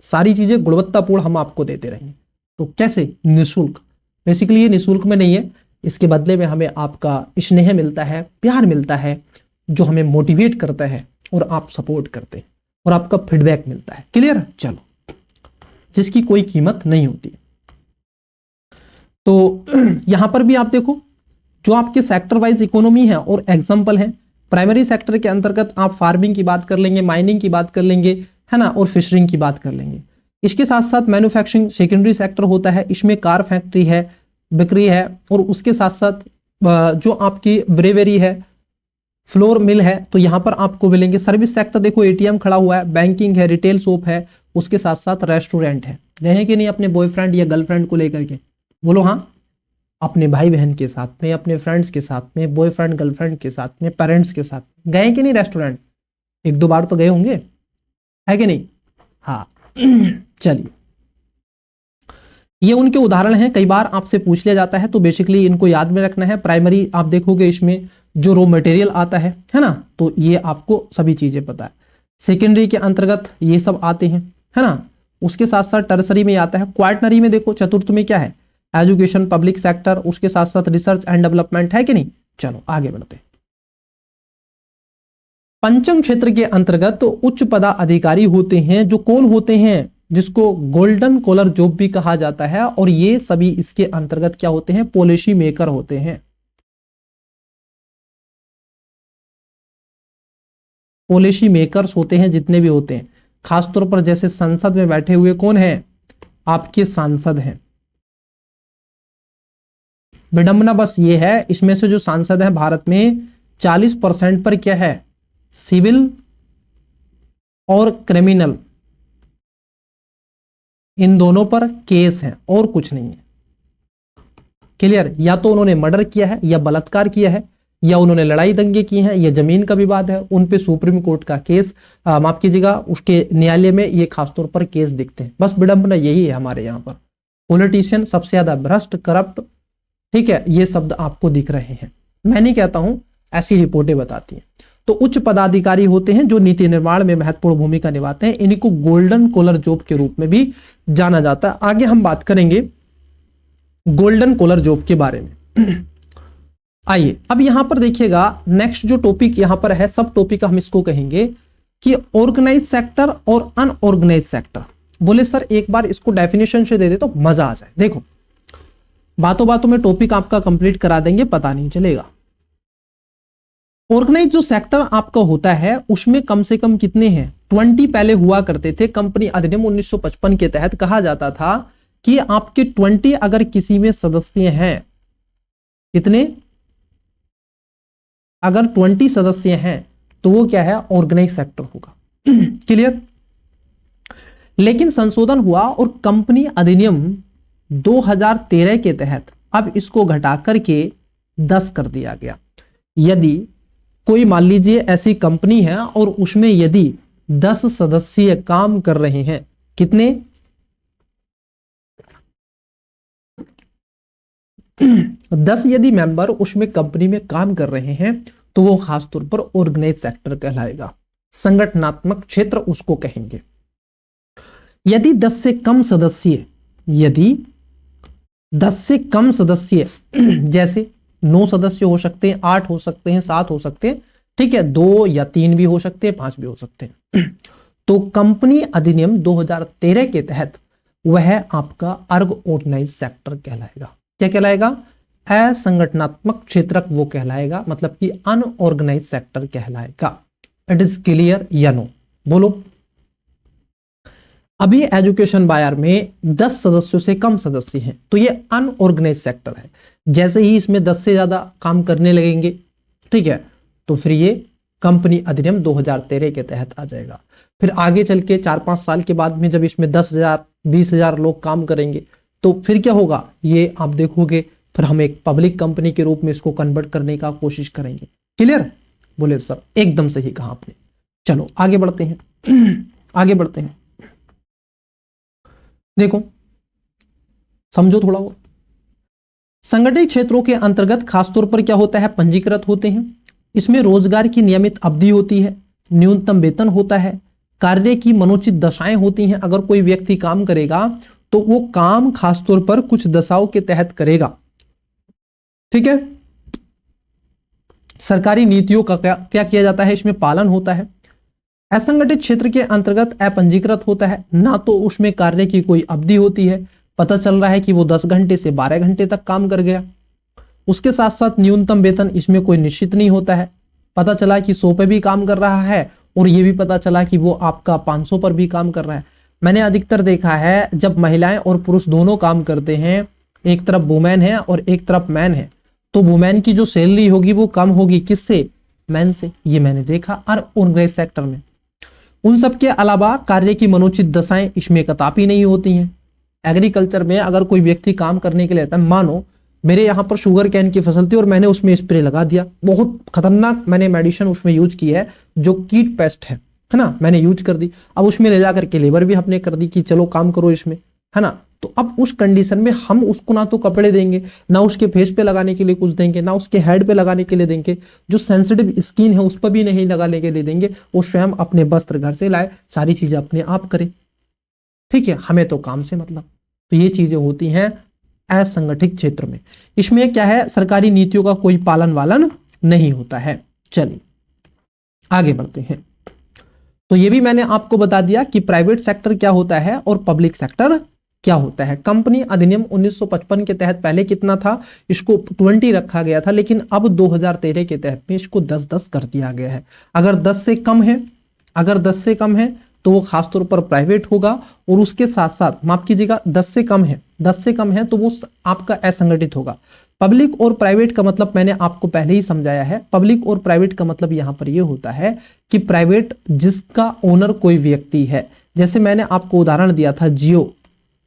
सारी चीजें गुणवत्तापूर्ण हम आपको देते रहेंगे। तो कैसे, निःशुल्क। बेसिकली ये निःशुल्क में नहीं है, इसके बदले में हमें आपका स्नेह मिलता है, प्यार मिलता है, जो हमें मोटिवेट करता है और आप सपोर्ट करते हैं और आपका फीडबैक मिलता है। क्लियर, चलो, जिसकी कोई कीमत नहीं होती। तो यहां पर भी आप देखो, जो आपके सेक्टर वाइज इकोनॉमी है और एग्जाम्पल है। प्राइमरी सेक्टर के अंतर्गत आप फार्मिंग की बात कर लेंगे, माइनिंग की बात कर लेंगे, है ना, और फिशरिंग की बात कर लेंगे। इसके साथ साथ मैन्युफैक्चरिंग सेकेंडरी सेक्टर होता है, इसमें कार फैक्ट्री है, बिक्री है, और उसके साथ साथ जो आपकी ब्रेवरी है, फ्लोर मिल है, तो यहां पर आपको मिलेंगे। सर्विस सेक्टर देखो, एटीएम खड़ा हुआ है, बैंकिंग है, रिटेल शॉप है, उसके साथ साथ रेस्टोरेंट है। गए हैं कि नहीं अपने बॉयफ्रेंड या गर्लफ्रेंड को लेकर के, बोलो हाँ। अपने भाई बहन के साथ में, अपने फ्रेंड्स के साथ में, बॉयफ्रेंड गर्लफ्रेंड के साथ में, पेरेंट्स के साथ गए कि नहीं रेस्टोरेंट, एक दो बार तो गए होंगे, है कि नहीं। हाँ चलिए, ये उनके उदाहरण हैं, कई बार आपसे पूछ लिया जाता है, तो बेसिकली इनको याद में रखना है। प्राइमरी आप देखोगे इसमें जो रॉ मटेरियल आता है ना, तो ये आपको सभी चीजें पता है। सेकेंडरी के अंतर्गत ये सब आते हैं, है ना। उसके साथ साथ टर्सरी में आता है। क्वार्टनरी में देखो, चतुर्थ में क्या है, एजुकेशन, पब्लिक सेक्टर, उसके साथ साथ रिसर्च एंड डेवलपमेंट, है कि नहीं। चलो आगे बढ़ते हैं। पंचम क्षेत्र के अंतर्गत तो उच्च पदाधिकारी होते हैं, जो कौन होते हैं, जिसको गोल्डन कॉलर जॉब भी कहा जाता है, और ये सभी इसके अंतर्गत क्या होते हैं, पॉलिसी मेकर होते हैं। पॉलिसी मेकर्स होते हैं जितने भी होते हैं, खासतौर पर जैसे संसद में बैठे हुए कौन है, आपके सांसद हैं। विडंबना बस ये है, इसमें से जो सांसद हैं भारत में 40% पर क्या है, सिविल और क्रिमिनल, इन दोनों पर केस है और कुछ नहीं है। क्लियर, या तो उन्होंने मर्डर किया है, या बलात्कार किया है, या उन्होंने लड़ाई दंगे किए हैं, या जमीन का विवाद है, उन पे सुप्रीम कोर्ट का केस, माफ कीजिएगा, उसके न्यायालय में ये खासतौर पर केस दिखते हैं। बस विडंबना यही है हमारे यहाँ पर, पॉलिटिशियन सबसे ज्यादा भ्रष्ट, करप्ट, ठीक है, ये शब्द आपको दिख रहे हैं। मैं नहीं कहता हूं, ऐसी रिपोर्टें बताती हैं। तो उच्च पदाधिकारी होते हैं जो नीति निर्माण में महत्वपूर्ण भूमिका निभाते हैं, इन्हीं को गोल्डन कॉलर जॉब के रूप में भी जाना जाता है। आगे हम बात करेंगे गोल्डन कॉलर जॉब के बारे में। आइए अब यहां पर देखिएगा, नेक्स्ट जो टॉपिक यहां पर है, सब टॉपिक हम इसको कहेंगे कि ऑर्गेनाइज सेक्टर और अनऑर्गेनाइज सेक्टर। बोले सर एक बार इसको डेफिनेशन से दे दे तो मजा आ जाए। देखो बातों बातों में टॉपिक आपका कंप्लीट करा देंगे, पता नहीं चलेगा। ऑर्गेनाइज जो सेक्टर आपका होता है उसमें कम से कम कितने हैं, 20 पहले हुआ करते थे। कंपनी अधिनियम 1955 के तहत कहा जाता था कि आपके 20 अगर किसी में सदस्य हैं, कितने, अगर 20 सदस्य हैं तो वो क्या है, ऑर्गेनाइज सेक्टर होगा। क्लियर। लेकिन संशोधन हुआ और कंपनी अधिनियम 2013 के तहत अब इसको घटा करके 10 कर दिया गया। यदि कोई मान लीजिए ऐसी कंपनी है और उसमें यदि 10 सदस्य काम कर रहे हैं, कितने, 10 यदि मेंबर उसमें कंपनी में काम कर रहे हैं तो वो खासतौर पर ऑर्गेनाइज सेक्टर कहलाएगा, संगठनात्मक क्षेत्र उसको कहेंगे। यदि 10 से कम सदस्य, यदि 10 से कम सदस्य, जैसे 9 सदस्य हो सकते हैं, 8 हो सकते हैं, 7 हो सकते हैं, ठीक है, 2 या 3 भी हो सकते हैं, 5 भी हो सकते हैं, तो कंपनी अधिनियम 2013 के तहत वह आपका अनऑर्गेनाइज सेक्टर कहलाएगा। क्या कहलाएगा, असंगठनात्मक क्षेत्र वो कहलाएगा, मतलब कि अनऑर्गेनाइज सेक्टर कहलाएगा। इट इज क्लियर या नो, बोलो। अभी एजुकेशन बायर में 10 सदस्यों से कम सदस्य हैं, तो ये अनऑर्गेनाइज सेक्टर है। जैसे ही इसमें 10 से ज्यादा काम करने लगेंगे, ठीक है, तो फिर ये कंपनी अधिनियम 2013 के तहत आ जाएगा। फिर आगे चल के 4-5 साल के बाद में जब इसमें 10,000 20,000 लोग काम करेंगे, तो फिर क्या होगा, ये आप देखोगे, फिर हम एक पब्लिक कंपनी के रूप में इसको कन्वर्ट करने का कोशिश करेंगे। क्लियर? बोले सर एकदम सही कहा आपने। चलो आगे बढ़ते हैं आगे बढ़ते हैं। देखो समझो थोड़ा वो, संगठित क्षेत्रों के अंतर्गत खासतौर पर क्या होता है, पंजीकृत होते हैं। इसमें रोजगार की नियमित अवधि होती है, न्यूनतम वेतन होता है, कार्य की मनोचित दशाएं होती हैं। अगर कोई व्यक्ति काम करेगा तो वो काम खासतौर पर कुछ दशाओं के तहत करेगा, ठीक है। सरकारी नीतियों का क्या किया जाता है, इसमें पालन होता है। असंगठित क्षेत्र के अंतर्गत अपंजीकृत होता है, ना तो उसमें कार्य की कोई अवधि होती है, पता चल रहा है कि वो 10 घंटे से 12 घंटे तक काम कर गया। उसके साथ साथ न्यूनतम वेतन इसमें कोई निश्चित नहीं होता है, पता चला कि 100 पे भी काम कर रहा है और ये भी पता चला कि वो आपका 500 पर भी काम कर रहा है। मैंने अधिकतर देखा है जब महिलाएं और पुरुष दोनों काम करते हैं, एक तरफ वुमेन है और एक तरफ मैन है, तो वुमेन की जो सैलरी होगी वो कम होगी, किससे, मैन से। ये मैंने देखा अनऑर्गेनाइज्ड सेक्टर में। उन सब के अलावा कार्य की मनोचित दशाएं इसमें कदापि नहीं होती हैं। एग्रीकल्चर में अगर कोई व्यक्ति काम करने के लिए आता है, मानो मेरे यहाँ पर शुगर कैन की फसल थी और मैंने उसमें स्प्रे लगा दिया, बहुत खतरनाक मैंने मेडिसिन उसमें यूज की है जो कीट पेस्ट है ना, मैंने यूज कर दी। अब उसमें ले जाकर के लेबर भी हमने कर दी कि चलो काम करो इसमें, है ना। तो अब उस कंडीशन में हम उसको ना तो कपड़े देंगे, ना उसके फेस पे लगाने के लिए कुछ देंगे, ना उसके हेड पे लगाने के लिए देंगे, जो सेंसिटिव स्किन है उस पर भी नहीं लगाने के लिए देंगे। वो स्वयं अपने वस्त्र घर से लाए, सारी चीजें अपने आप करे, ठीक है। हमें तो काम से मतलब। तो ये चीजें होती हैं असंगठित क्षेत्र में। इसमें क्या है, सरकारी नीतियों का कोई पालन वालन नहीं होता है। चलिए आगे बढ़ते हैं। तो ये भी मैंने आपको बता दिया कि प्राइवेट सेक्टर क्या होता है और पब्लिक सेक्टर क्या होता है। कंपनी अधिनियम 1955 के तहत पहले कितना था, इसको 20 रखा गया था, लेकिन अब 2013 के तहत में इसको 10-10 कर दिया गया है। अगर 10 से कम है, अगर 10 से कम है तो वो खासतौर पर प्राइवेट होगा, और उसके साथ साथ माफ कीजिएगा 10 से कम है, 10 से कम है तो वो आपका असंगठित होगा। पब्लिक और प्राइवेट का मतलब मैंने आपको पहले ही समझाया है। पब्लिक और प्राइवेट का मतलब यहां पर ये होता है कि प्राइवेट जिसका ओनर कोई व्यक्ति है, जैसे मैंने आपको उदाहरण दिया था जियो,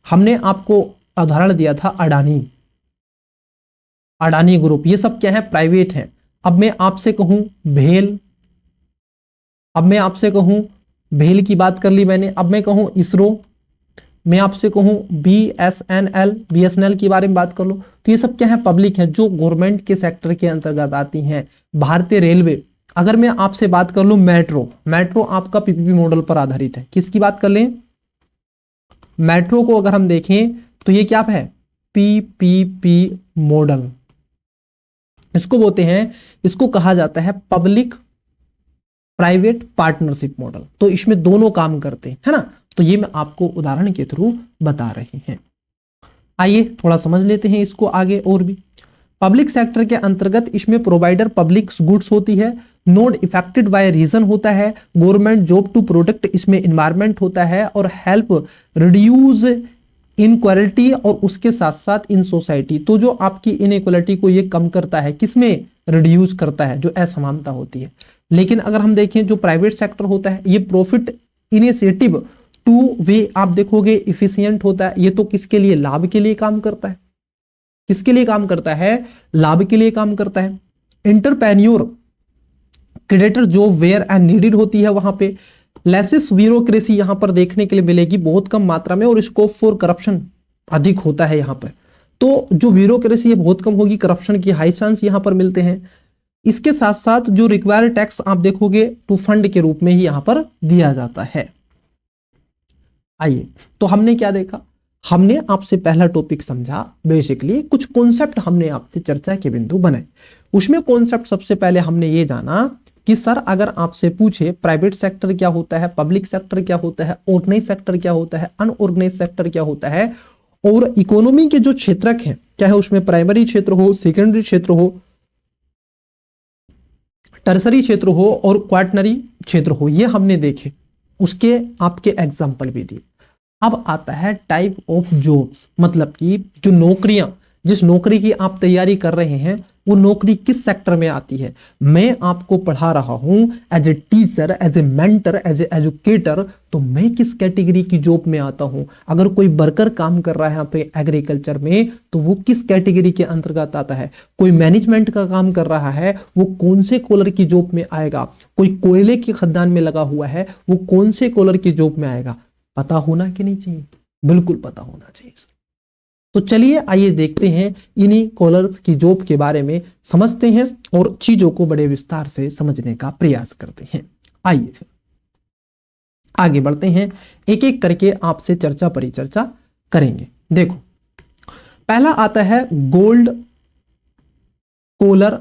हमने आपको उदाहरण दिया था अडानी, अडानी ग्रुप, ये सब क्या है, प्राइवेट है। अब मैं आपसे कहूं भेल, अब मैं आपसे कहूं भेल की बात कर ली मैंने, अब मैं कहूं इसरो, मैं आपसे कहूं बीएसएनएल के बारे में बात कर लो, तो ये सब क्या है, पब्लिक है, जो गवर्नमेंट के सेक्टर के अंतर्गत आती हैं। भारतीय रेलवे, अगर मैं आपसे बात कर लूं मेट्रो, मेट्रो आपका पीपीपी मॉडल पर आधारित है। किसकी बात कर लें, मेट्रो को अगर हम देखें तो ये क्या है, पीपीपी मॉडल इसको बोलते हैं, इसको कहा जाता है पब्लिक प्राइवेट पार्टनरशिप मॉडल। तो इसमें दोनों काम करते हैं, है ना। तो ये मैं आपको उदाहरण के थ्रू बता रहे हैं। आइए थोड़ा समझ लेते हैं इसको आगे और भी। पब्लिक सेक्टर के अंतर्गत इसमें प्रोवाइडर पब्लिक गुड्स होती है, नोड इफेक्टेड बाय रीजन होता है, गवर्नमेंट जॉब टू प्रोटेक्ट इसमें इन्वायरमेंट होता है, और हेल्प रिड्यूस इनक्वालिटी, और उसके साथ साथ इन सोसाइटी, तो जो आपकी इनइक्वालिटी को ये कम करता है, किसमें, रिड्यूस करता है, जो असमानता होती है। लेकिन अगर हम देखें जो प्राइवेट सेक्टर होता है, ये प्रॉफिट इनिशिएटिव टू वे आप देखोगे इफिशियंट होता है। ये तो किसके लिए, लाभ के लिए काम करता है, किसके लिए काम करता है, लाभ के लिए काम करता है। इंटरप्रेन्योर क्रेडिटर जो वेयर एंड नीडेड होती है वहां पे। लेसिस ब्यूरोक्रेसी यहां पर देखने के लिए मिलेगी बहुत कम मात्रा में, और स्कोप फॉर करप्शन अधिक होता है यहां पर। तो जो ब्यूरोक्रेसी है बहुत कम होगी, करप्शन की हाई चांस यहां पर मिलते हैं। इसके साथ साथ जो रिक्वायर्ड टैक्स आप देखोगे टू फंड के रूप में ही यहां पर दिया जाता है। आइए तो हमने क्या देखा, हमने आपसे पहला टॉपिक समझा, बेसिकली कुछ कॉन्सेप्ट हमने आपसे चर्चा के बिंदु बनाए। उसमें कॉन्सेप्ट सबसे पहले हमने ये जाना कि सर अगर आपसे पूछे प्राइवेट सेक्टर क्या होता है, पब्लिक सेक्टर क्या होता है, ऑर्गेनाइज सेक्टर क्या होता है, अनऑर्गेनाइज सेक्टर क्या होता है, और इकोनॉमी के जो क्षेत्रक हैं, चाहे उसमें प्राइमरी क्षेत्र हो, सेकेंडरी क्षेत्र हो, टर्सरी क्षेत्र हो और क्वाटनरी क्षेत्र हो, ये हमने देखे, उसके आपके एग्जाम्पल भी दिए। अब आता है टाइप ऑफ जॉब्स, मतलब कि जो नौकरियां, जिस नौकरी की आप तैयारी कर रहे हैं वो नौकरी किस सेक्टर में आती है। मैं आपको पढ़ा रहा हूं as a teacher, as a mentor, as a educator, तो मैं किस कैटेगरी की जॉब में आता हूं। अगर कोई वर्कर काम कर रहा है यहाँ पे एग्रीकल्चर में तो वो किस कैटेगरी के अंतर्गत आता है। कोई मैनेजमेंट का काम कर रहा है वो कौन से कॉलर की जॉब में आएगा। कोई कोयले की खदान में लगा हुआ है वो कौन से कॉलर की जॉब में आएगा। पता होना कि नहीं चाहिए, बिल्कुल पता होना चाहिए। तो चलिए आइए देखते हैं इन्हीं कॉलर्स की जॉब के बारे में, समझते हैं और चीजों को बड़े विस्तार से समझने का प्रयास करते हैं। आइए फिर आगे बढ़ते हैं, एक एक करके आपसे चर्चा परिचर्चा करेंगे। देखो पहला आता है गोल्ड कॉलर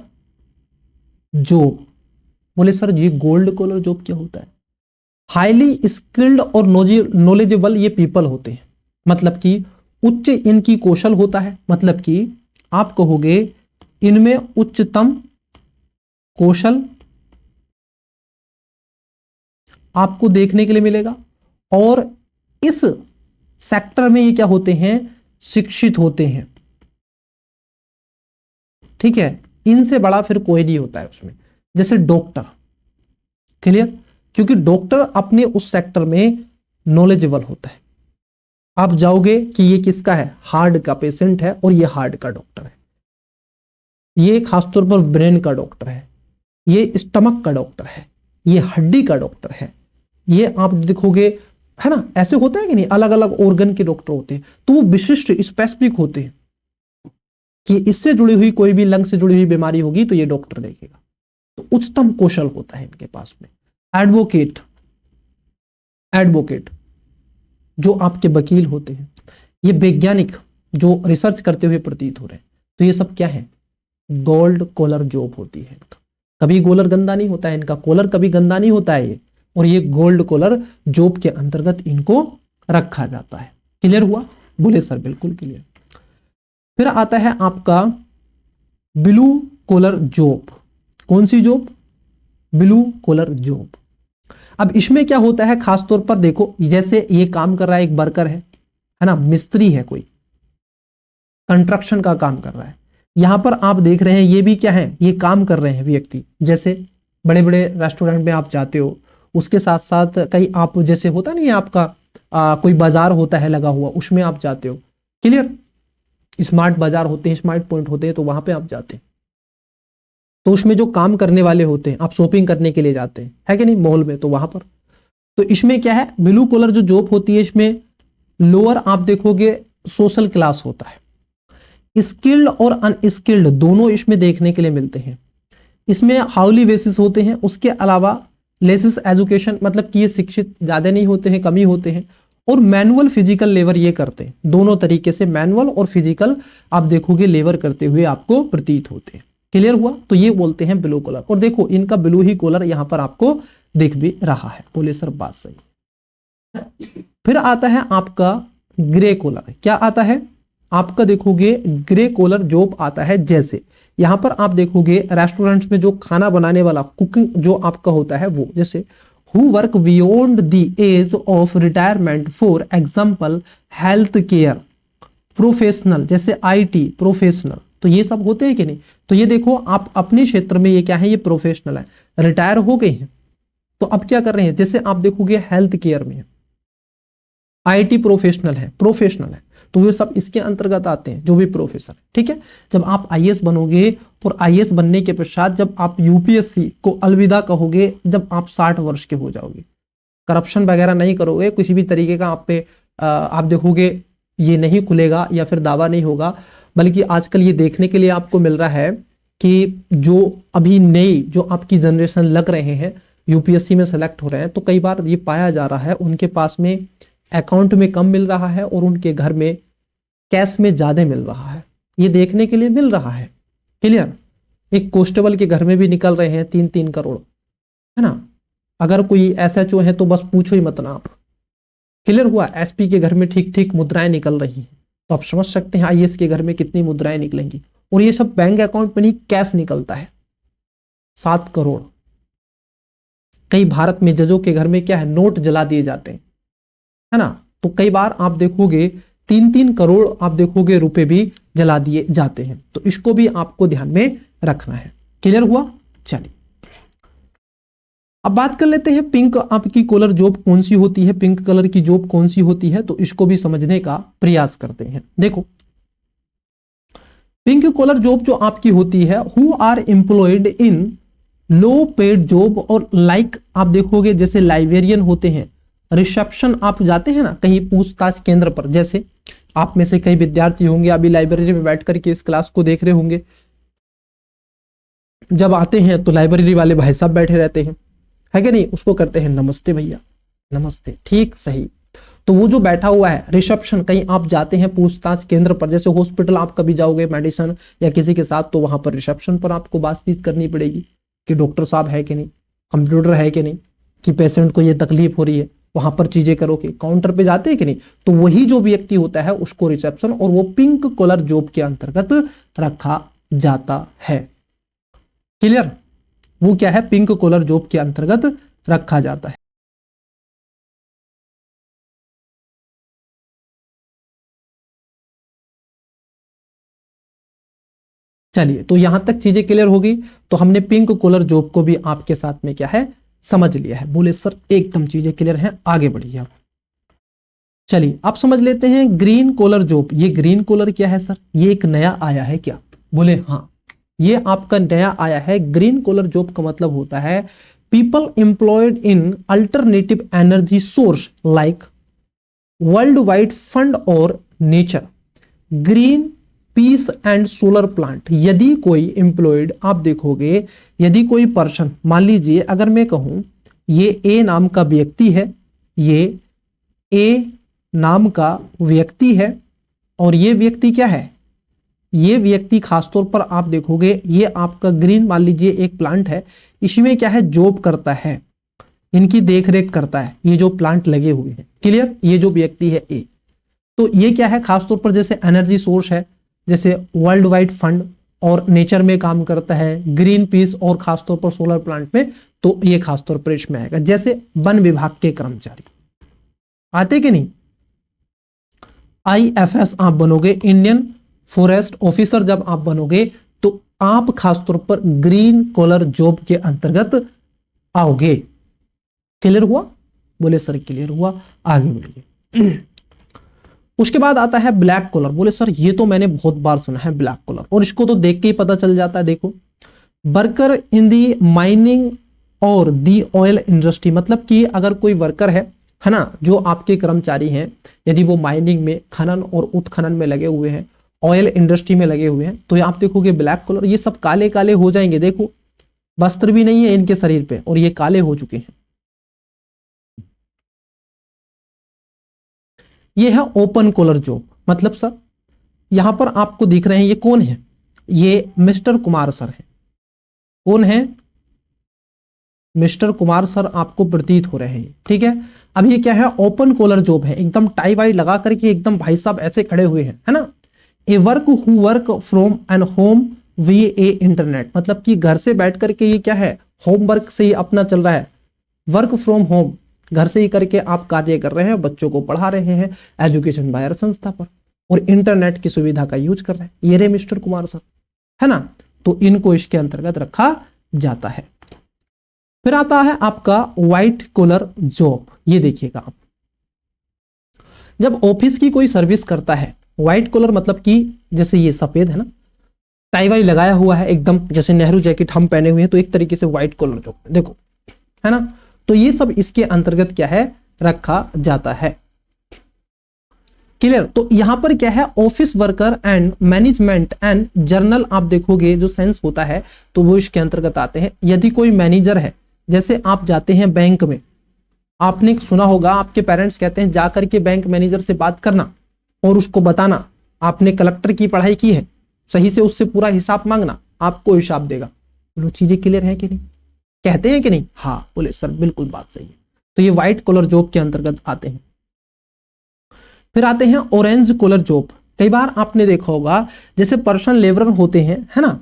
जॉब। बोले सर ये गोल्ड कॉलर जॉब क्या होता है। हाईली स्किल्ड और नॉलेजेबल ये पीपल होते हैं, मतलब कि उच्च इनकी कौशल होता है, मतलब कि आप कहोगे इनमें उच्चतम कौशल आपको देखने के लिए मिलेगा और इस सेक्टर में ये क्या होते हैं, शिक्षित होते हैं। ठीक है, इनसे बड़ा फिर कोई नहीं होता है उसमें। जैसे डॉक्टर, क्लियर, क्योंकि डॉक्टर अपने उस सेक्टर में नॉलेजेबल होता है। आप जाओगे कि ये किसका है, हार्ट का पेशेंट है और ये हार्ट का डॉक्टर है, ये खासतौर पर ब्रेन का डॉक्टर है, ये स्टमक का डॉक्टर है, ये हड्डी का डॉक्टर है, ये आप देखोगे है ना, ऐसे होता है कि नहीं, अलग अलग ऑर्गन के डॉक्टर होते हैं। तो वो विशिष्ट स्पेसिफिक होते हैं कि इससे जुड़ी हुई कोई भी लंग से जुड़ी हुई बीमारी होगी तो ये डॉक्टर देखेगा। तो उच्चतम कौशल होता है इनके पास में। एडवोकेट, एडवोकेट जो आपके वकील होते हैं, ये वैज्ञानिक जो रिसर्च करते हुए प्रतीत हो रहे हैं, तो ये सब क्या है, गोल्ड कॉलर जॉब होती है इनका। कभी कॉलर गंदा नहीं होता है इनका, कॉलर कभी गंदा नहीं होता है ये, और ये गोल्ड कॉलर जॉब के अंतर्गत इनको रखा जाता है। क्लियर हुआ। बोले सर बिल्कुल क्लियर। फिर आता है आपका ब्लू कॉलर जॉब। कौन सी जॉब, ब्लू कॉलर जॉब। अब इसमें क्या होता है, खासतौर पर देखो जैसे ये काम कर रहा है एक वर्कर है ना, मिस्त्री है, कोई कंस्ट्रक्शन का काम कर रहा है। यहां पर आप देख रहे हैं ये भी क्या है, ये काम कर रहे हैं व्यक्ति। जैसे बड़े बड़े रेस्टोरेंट में आप जाते हो, उसके साथ साथ कई आप जैसे होता नहीं है आपका कोई बाजार होता है लगा हुआ, उसमें आप जाते हो। क्लियर, स्मार्ट बाजार होते हैं, स्मार्ट पॉइंट होते हैं, तो वहां पे आप जाते हैं। तो उसमें जो काम करने वाले होते हैं, आप शॉपिंग करने के लिए जाते हैं, है कि नहीं, मॉल में, तो वहां पर। तो इसमें क्या है, ब्लू कॉलर जो जॉब होती है इसमें लोअर आप देखोगे सोशल क्लास होता है। स्किल्ड और अनस्किल्ड दोनों इसमें देखने के लिए मिलते हैं। इसमें हाउली बेसिस होते हैं, उसके अलावा लेसिस एजुकेशन, मतलब कि ये शिक्षित ज्यादा नहीं होते हैं, कमी होते हैं, और मैनुअल फिजिकल लेबर ये करते हैं। दोनों तरीके से मैनुअल और फिजिकल आप देखोगे लेबर करते हुए आपको प्रतीत होते हैं। क्लियर हुआ। तो ये बोलते हैं ब्लू कॉलर, और देखो इनका ब्लू ही कॉलर यहां पर आपको दिख भी रहा है। बोले सर बात सही। फिर आता है आपका ग्रे कॉलर। क्या आता है आपका, देखोगे ग्रे कॉलर जॉब आता है। जैसे यहां पर आप देखोगे रेस्टोरेंट्स में जो खाना बनाने वाला कुकिंग जो आपका होता है वो, जैसे who work beyond the age of retirement, for example health care professional, जैसे आईटी प्रोफेशनल, तो ये सब होते हैं कि नहीं। तो ये देखो आप अपने क्षेत्र में ये क्या है, ये प्रोफेशनल है, रिटायर हो गए हैं, तो अब क्या कर रहे हैं, जैसे आप देखोगे हेल्थ केयर में आईटी प्रोफेशनल है, प्रोफेशनल है, तो ये सब इसके अंतर्गत आते हैं जो भी प्रोफेसर। ठीक है, जब आप आईएएस बनोगे और आईएएस बनने के पश्चात जब आप यूपीएससी को अलविदा कहोगे, जब आप 60 वर्ष के हो जाओगे, करप्शन वगैरह नहीं करोगे, किसी भी तरीके का आप पे आप देखोगे ये नहीं खुलेगा या फिर दावा नहीं होगा, बल्कि आजकल ये देखने के लिए आपको मिल रहा है कि जो अभी नई जो आपकी जनरेशन लग रहे हैं यूपीएससी में सेलेक्ट हो रहे हैं, तो कई बार ये पाया जा रहा है उनके पास में अकाउंट में कम मिल रहा है और उनके घर में कैश में ज्यादा मिल रहा है, ये देखने के लिए मिल रहा है। क्लियर, एक कांस्टेबल के घर में भी निकल रहे हैं 3-3 करोड़, है ना। अगर कोई एसएचओ है तो बस पूछो ही मत ना आप। क्लियर हुआ। एसपी के घर में ठीक ठीक मुद्राएं निकल रही हैं, तो आप समझ सकते हैं आईएएस के घर में कितनी मुद्राएं निकलेंगी। और ये सब बैंक अकाउंट में नहीं, कैश निकलता है 7 करोड़। कई भारत में जजों के घर में क्या है, नोट जला दिए जाते हैं, है ना, तो कई बार आप देखोगे 3-3 करोड़ आप देखोगे रुपए भी जला दिए जाते हैं। तो इसको भी आपको ध्यान में रखना है। क्लियर हुआ? चलिए अब बात कर लेते हैं पिंक आपकी कॉलर जॉब कौन सी होती है, पिंक कलर की जॉब कौन सी होती है, तो इसको भी समझने का प्रयास करते हैं। देखो पिंक कॉलर जॉब जो आपकी होती है, who are employed in low paid job, और लाइक आप देखोगे जैसे लाइब्रेरियन होते हैं, रिसेप्शन आप जाते हैं ना कहीं पूछताछ केंद्र पर, जैसे आप में से कई विद्यार्थी होंगे अभी लाइब्रेरी में बैठ करके इस क्लास को देख रहे होंगे, जब आते हैं तो लाइब्रेरी वाले भाई साहब बैठे रहते हैं, है कि नहीं, उसको करते हैं नमस्ते भैया, नमस्ते, ठीक सही। तो वो जो बैठा हुआ है रिसेप्शन, कहीं आप जाते हैं पूछताछ केंद्र पर, जैसे हॉस्पिटल आप कभी जाओगे मेडिसिन या किसी के साथ, तो वहां पर रिसेप्शन पर आपको बातचीत करनी पड़ेगी कि डॉक्टर साहब है कि नहीं, कंप्यूटर है कि नहीं, कि पेशेंट को ये तकलीफ हो रही है, वहां पर चीजें करो कि काउंटर पे जाते हैं कि नहीं। तो वही जो व्यक्ति होता है उसको रिसेप्शन, और वो पिंक कॉलर जॉब के अंतर्गत रखा जाता है। क्लियर? वो क्या है, पिंक कॉलर जॉब के अंतर्गत रखा जाता है। चलिए तो यहां तक चीजें क्लियर होगी। तो हमने पिंक कॉलर जॉब को भी आपके साथ में क्या है समझ लिया है। बोले सर एकदम चीजें क्लियर हैं, आगे बढ़िए आप। चलिए आप समझ लेते हैं ग्रीन कॉलर जॉब। ये ग्रीन कॉलर क्या है सर, ये एक नया आया है क्या? बोले हाँ, ये आपका नया आया है। ग्रीन कॉलर जॉब का मतलब होता है people employed in alternative energy source like World Wide Fund और nature, Greenpeace and solar plant. यदि कोई एम्प्लॉयड आप देखोगे, यदि कोई पर्सन, मान लीजिए अगर मैं कहूं ये ए नाम का व्यक्ति है, ये ए नाम का व्यक्ति है, और ये व्यक्ति क्या है, ये व्यक्ति खासतौर पर आप देखोगे ये आपका ग्रीन मान लीजिए एक प्लांट है, इसमें क्या है जॉब करता है, इनकी देखरेख करता है, ये जो प्लांट लगे हुए हैं। क्लियर? ये जो व्यक्ति है ए, तो ये क्या है खासतौर पर जैसे एनर्जी सोर्स है, जैसे वर्ल्ड वाइड फंड और नेचर में काम करता है, ग्रीन पीस और खासतौर पर सोलर प्लांट में, तो ये खासतौर पर इसमें आएगा। जैसे वन विभाग के कर्मचारी आते कि नहीं, IFS आप बनोगे, इंडियन फॉरेस्ट ऑफिसर जब आप बनोगे तो आप खासतौर पर ग्रीन कॉलर जॉब के अंतर्गत आओगे। क्लियर हुआ? बोले सर क्लियर हुआ, आगे बढ़िए। उसके बाद आता है ब्लैक कॉलर। बोले सर ये तो मैंने बहुत बार सुना है ब्लैक कॉलर, और इसको तो देख के ही पता चल जाता है। देखो वर्कर इन दी माइनिंग और दी ऑयल इंडस्ट्री, मतलब कि अगर कोई वर्कर है ना, जो आपके कर्मचारी हैं, यदि वो माइनिंग में, खनन और उत्खनन में लगे हुए हैं, ऑयल इंडस्ट्री में लगे हुए हैं, तो आप देखोगे ब्लैक कॉलर, ये सब काले काले हो जाएंगे। देखो वस्त्र भी नहीं है इनके शरीर पे और ये काले हो चुके हैं। ये है ओपन कॉलर जॉब। मतलब सर यहां पर आपको दिख रहे हैं ये कौन है, ये मिस्टर कुमार सर है। कौन है? मिस्टर कुमार सर आपको प्रतीत हो रहे हैं, ठीक है। अब ये क्या है, ओपन कॉलर जॉब है, एकदम टाई वाई लगा करके एकदम भाई साहब ऐसे खड़े हुए हैं, है ना। A work who work from an home via internet, मतलब कि घर से बैठ करके ये क्या है, होमवर्क से ही अपना चल रहा है, वर्क फ्रॉम होम, घर से ही करके आप कार्य कर रहे हैं, बच्चों को पढ़ा रहे हैं एजुकेशन बायर संस्था पर, और इंटरनेट की सुविधा का यूज कर रहे हैं। ये रे मिस्टर कुमार सर, है ना। तो इनको इसके अंतर्गत रखा जाता है। फिर आता है आपका व्हाइट कॉलर जॉब। ये देखिएगा आप, जब ऑफिस की कोई सर्विस करता है, व्हाइट कॉलर मतलब कि जैसे ये सफेद है ना, टाई वाई लगाया हुआ है एकदम, जैसे नेहरू जैकेट हम पहने हुए हैं, तो एक तरीके से व्हाइट कॉलर जॉब, देखो, है ना। तो ये सब इसके अंतर्गत क्या है, रखा जाता है। क्लियर? तो यहां पर क्या है, office worker and management and journal आप देखोगे जो सेंस होता है, तो वो इसके अंतर्गत आते हैं। यदि कोई मैनेजर है, जैसे आप जाते हैं बैंक में, आपने सुना होगा आपके पेरेंट्स कहते हैं जाकर के बैंक मैनेजर से बात करना और उसको बताना आपने कलेक्टर की पढ़ाई की है, सही से उससे पूरा हिसाब मांगना, आपको हिसाब देगा। तो चीजें क्लियर है कि नहीं, कहते हैं कि नहीं? हाँ बोले सर बिल्कुल बात सही है। तो ये व्हाइट कॉलर जॉब के अंतर्गत आते हैं। फिर आते हैं ऑरेंज कॉलर जॉब। कई बार आपने देखा होगा जैसे पर्सनल लेबरर होते हैं, है ना,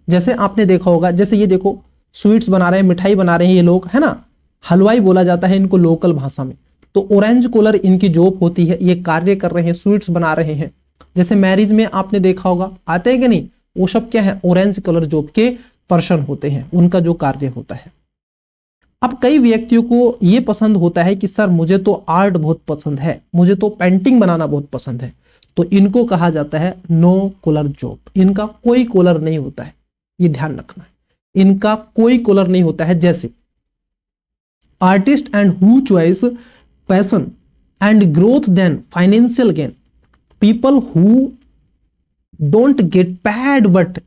जैसे आपने देखा होगा, जैसे ये देखो स्वीट्स बना रहे हैं, मिठाई बना रहे हैं ये लोग, है ना, हलवाई बोला जाता है इनको लोकल भाषा में। तो ऑरेंज कलर इनकी जॉब होती है, ये कार्य कर रहे हैं, स्वीट्स बना रहे हैं। जैसे मैरिज में आपने देखा होगा, आते हैं कि नहीं, वो सब क्या है, ऑरेंज कलर जॉब के पर्सन होते हैं, उनका जो कार्य होता है। अब कई व्यक्तियों को ये पसंद होता है कि सर मुझे तो आर्ट बहुत पसंद है, मुझे तो पेंटिंग बनाना बहुत पसंद है, तो इनको कहा जाता है नो कलर जॉब। इनका कोई कलर नहीं होता है, ये ध्यान रखना है, इनका कोई कलर नहीं होता है। जैसे artist and who choice passion and growth then financial gain, people who don't get paid but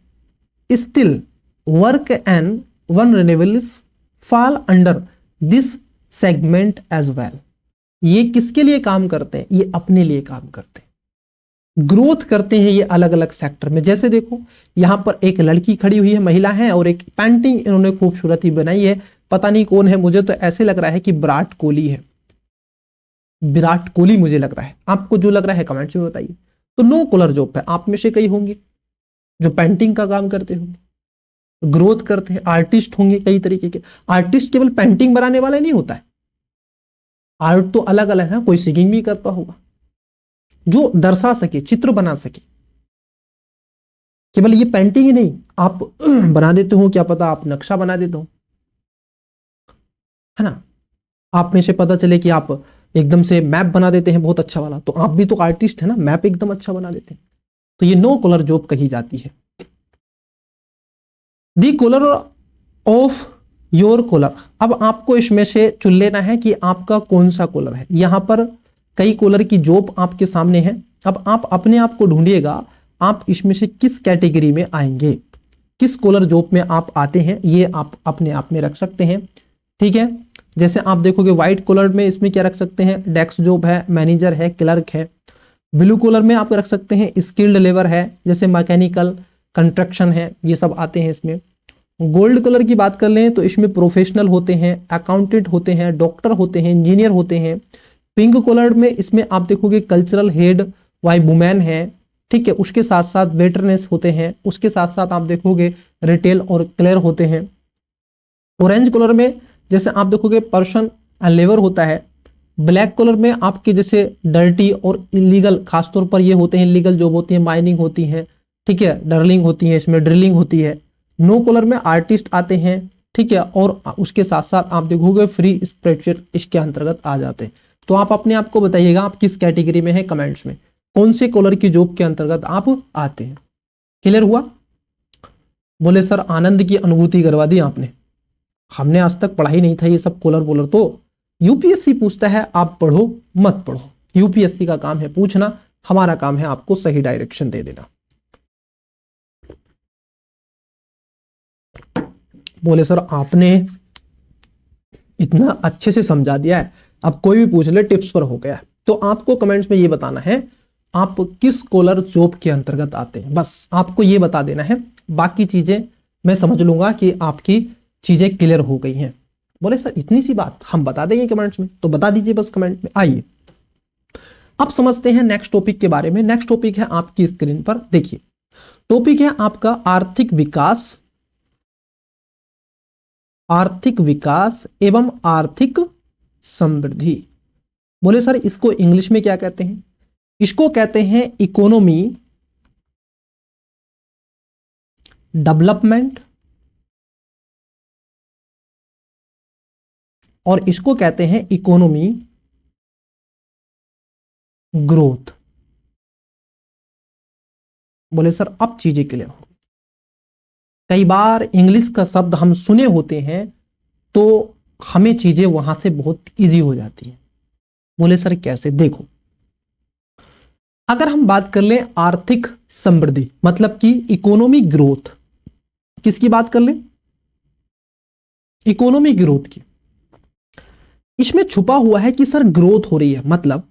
still work and vulnerables fall under this segment as well। ये किसके लिए काम करते हैं, ये अपने लिए काम करते हैं, ग्रोथ करते हैं ये अलग अलग सेक्टर में। जैसे देखो यहां पर एक लड़की खड़ी हुई है, महिला है, और एक पेंटिंग इन्होंने खूबसूरत ही बनाई है, पता नहीं कौन है, मुझे तो ऐसे लग रहा है कि विराट कोहली है, विराट कोहली मुझे लग रहा है, आपको जो लग रहा है कमेंट्स में बताइए। तो नो कलर जॉब है, आप में से कई होंगे जो पेंटिंग का काम करते होंगे, ग्रोथ करते हैं, आर्टिस्ट होंगे कई तरीके के। आर्टिस्ट केवल पेंटिंग बनाने वाला नहीं होता है, आर्ट तो अलग अलग है ना, कोई सिंगिंग भी करता होगा, जो दर्शा सके, चित्र बना सके। केवल ये पेंटिंग ही नहीं, आप बना देते हो, क्या पता आप नक्शा बना देते हो, है ना, आप में से पता चले कि आप एकदम से मैप बना देते हैं बहुत अच्छा वाला, तो आप भी तो आर्टिस्ट है ना, मैप एकदम अच्छा बना देते हैं। तो ये नो कलर जॉब कही जाती है। दी कलर ऑफ योर कलर, अब आपको इसमें से चुन लेना है कि आपका कौन सा कलर है। यहां पर कई कलर की जॉब आपके सामने है, अब आप अपने आप को ढूंढिएगा, आप इसमें से किस कैटेगरी में आएंगे, किस कलर जॉब में आप आते हैं, ये आप अपने आप में रख सकते हैं। ठीक है, जैसे आप देखोगे व्हाइट कलर में इसमें क्या रख सकते हैं, डेस्क जॉब है, मैनेजर है, क्लर्क है। ब्लू कलर में आप रख सकते हैं स्किल्ड लेबर है, जैसे मैकेनिकल, कंस्ट्रक्शन है, ये सब आते हैं इसमें। गोल्ड कलर की बात कर लें तो इसमें प्रोफेशनल होते हैं, अकाउंटेंट होते हैं, डॉक्टर होते हैं, इंजीनियर होते हैं। पिंक कलर में इसमें आप देखोगे कल्चरल हेड वाई वुमेन है, ठीक है, उसके साथ साथ वेटरनेस होते हैं, उसके साथ साथ आप देखोगे रिटेल और क्लियर होते हैं। ऑरेंज कलर में जैसे आप देखोगे पर्सन एंड लेबर होता है। ब्लैक कलर में आपके जैसे डर्टी और इलीगल, खासतौर पर ये होते हैं इलीगल जॉब होती है, माइनिंग होती है, ठीक है, डर्लिंग होती है, इसमें ड्रिलिंग होती है। नो कलर में आर्टिस्ट आते हैं, ठीक है, और उसके साथ साथ आप देखोगे फ्री स्प्रेडशीट इसके अंतर्गत आ जाते हैं। तो आप अपने आप को बताइएगा आप किस कैटेगरी में है, कमेंट्स में कौन से कलर की जॉब के अंतर्गत आप आते हैं। क्लियर हुआ? बोले सर आनंद की अनुभूति करवा दी आपने, हमने आज तक पढ़ा ही नहीं था ये सब कलर बोलर, तो यूपीएससी पूछता है, आप पढ़ो मत पढ़ो, यूपीएससी का काम है पूछना, हमारा काम है आपको सही डायरेक्शन दे देना। बोले सर आपने इतना अच्छे से समझा दिया है, अब कोई भी पूछ ले टिप्स पर हो गया। तो आपको कमेंट्स में ये बताना है आप किस कॉलर जॉब के अंतर्गत आते हैं, बस आपको ये बता देना है, बाकी चीजें मैं समझ लूंगा कि आपकी चीजें क्लियर हो गई हैं। बोले सर इतनी सी बात हम बता देंगे कमेंट्स में, तो बता दीजिए बस कमेंट में। आइए अब समझते हैं नेक्स्ट टॉपिक के बारे में। नेक्स्ट टॉपिक है आपकी स्क्रीन पर देखिए, टॉपिक है आपका आर्थिक विकास, आर्थिक विकास एवं आर्थिक समृद्धि। बोले सर इसको इंग्लिश में क्या कहते हैं? इसको कहते हैं इकोनॉमी डेवलपमेंट, और इसको कहते हैं इकोनॉमी ग्रोथ। बोले सर अब चीजें क्लियर हो। कई बार इंग्लिश का शब्द हम सुने होते हैं तो हमें चीजें वहां से बहुत इजी हो जाती हैं। बोले सर कैसे? देखो अगर हम बात कर लें आर्थिक समृद्धि मतलब कि इकोनॉमी ग्रोथ, किसकी बात कर लें? इकोनॉमी ग्रोथ की। इसमें छुपा हुआ है कि सर ग्रोथ हो रही है, मतलब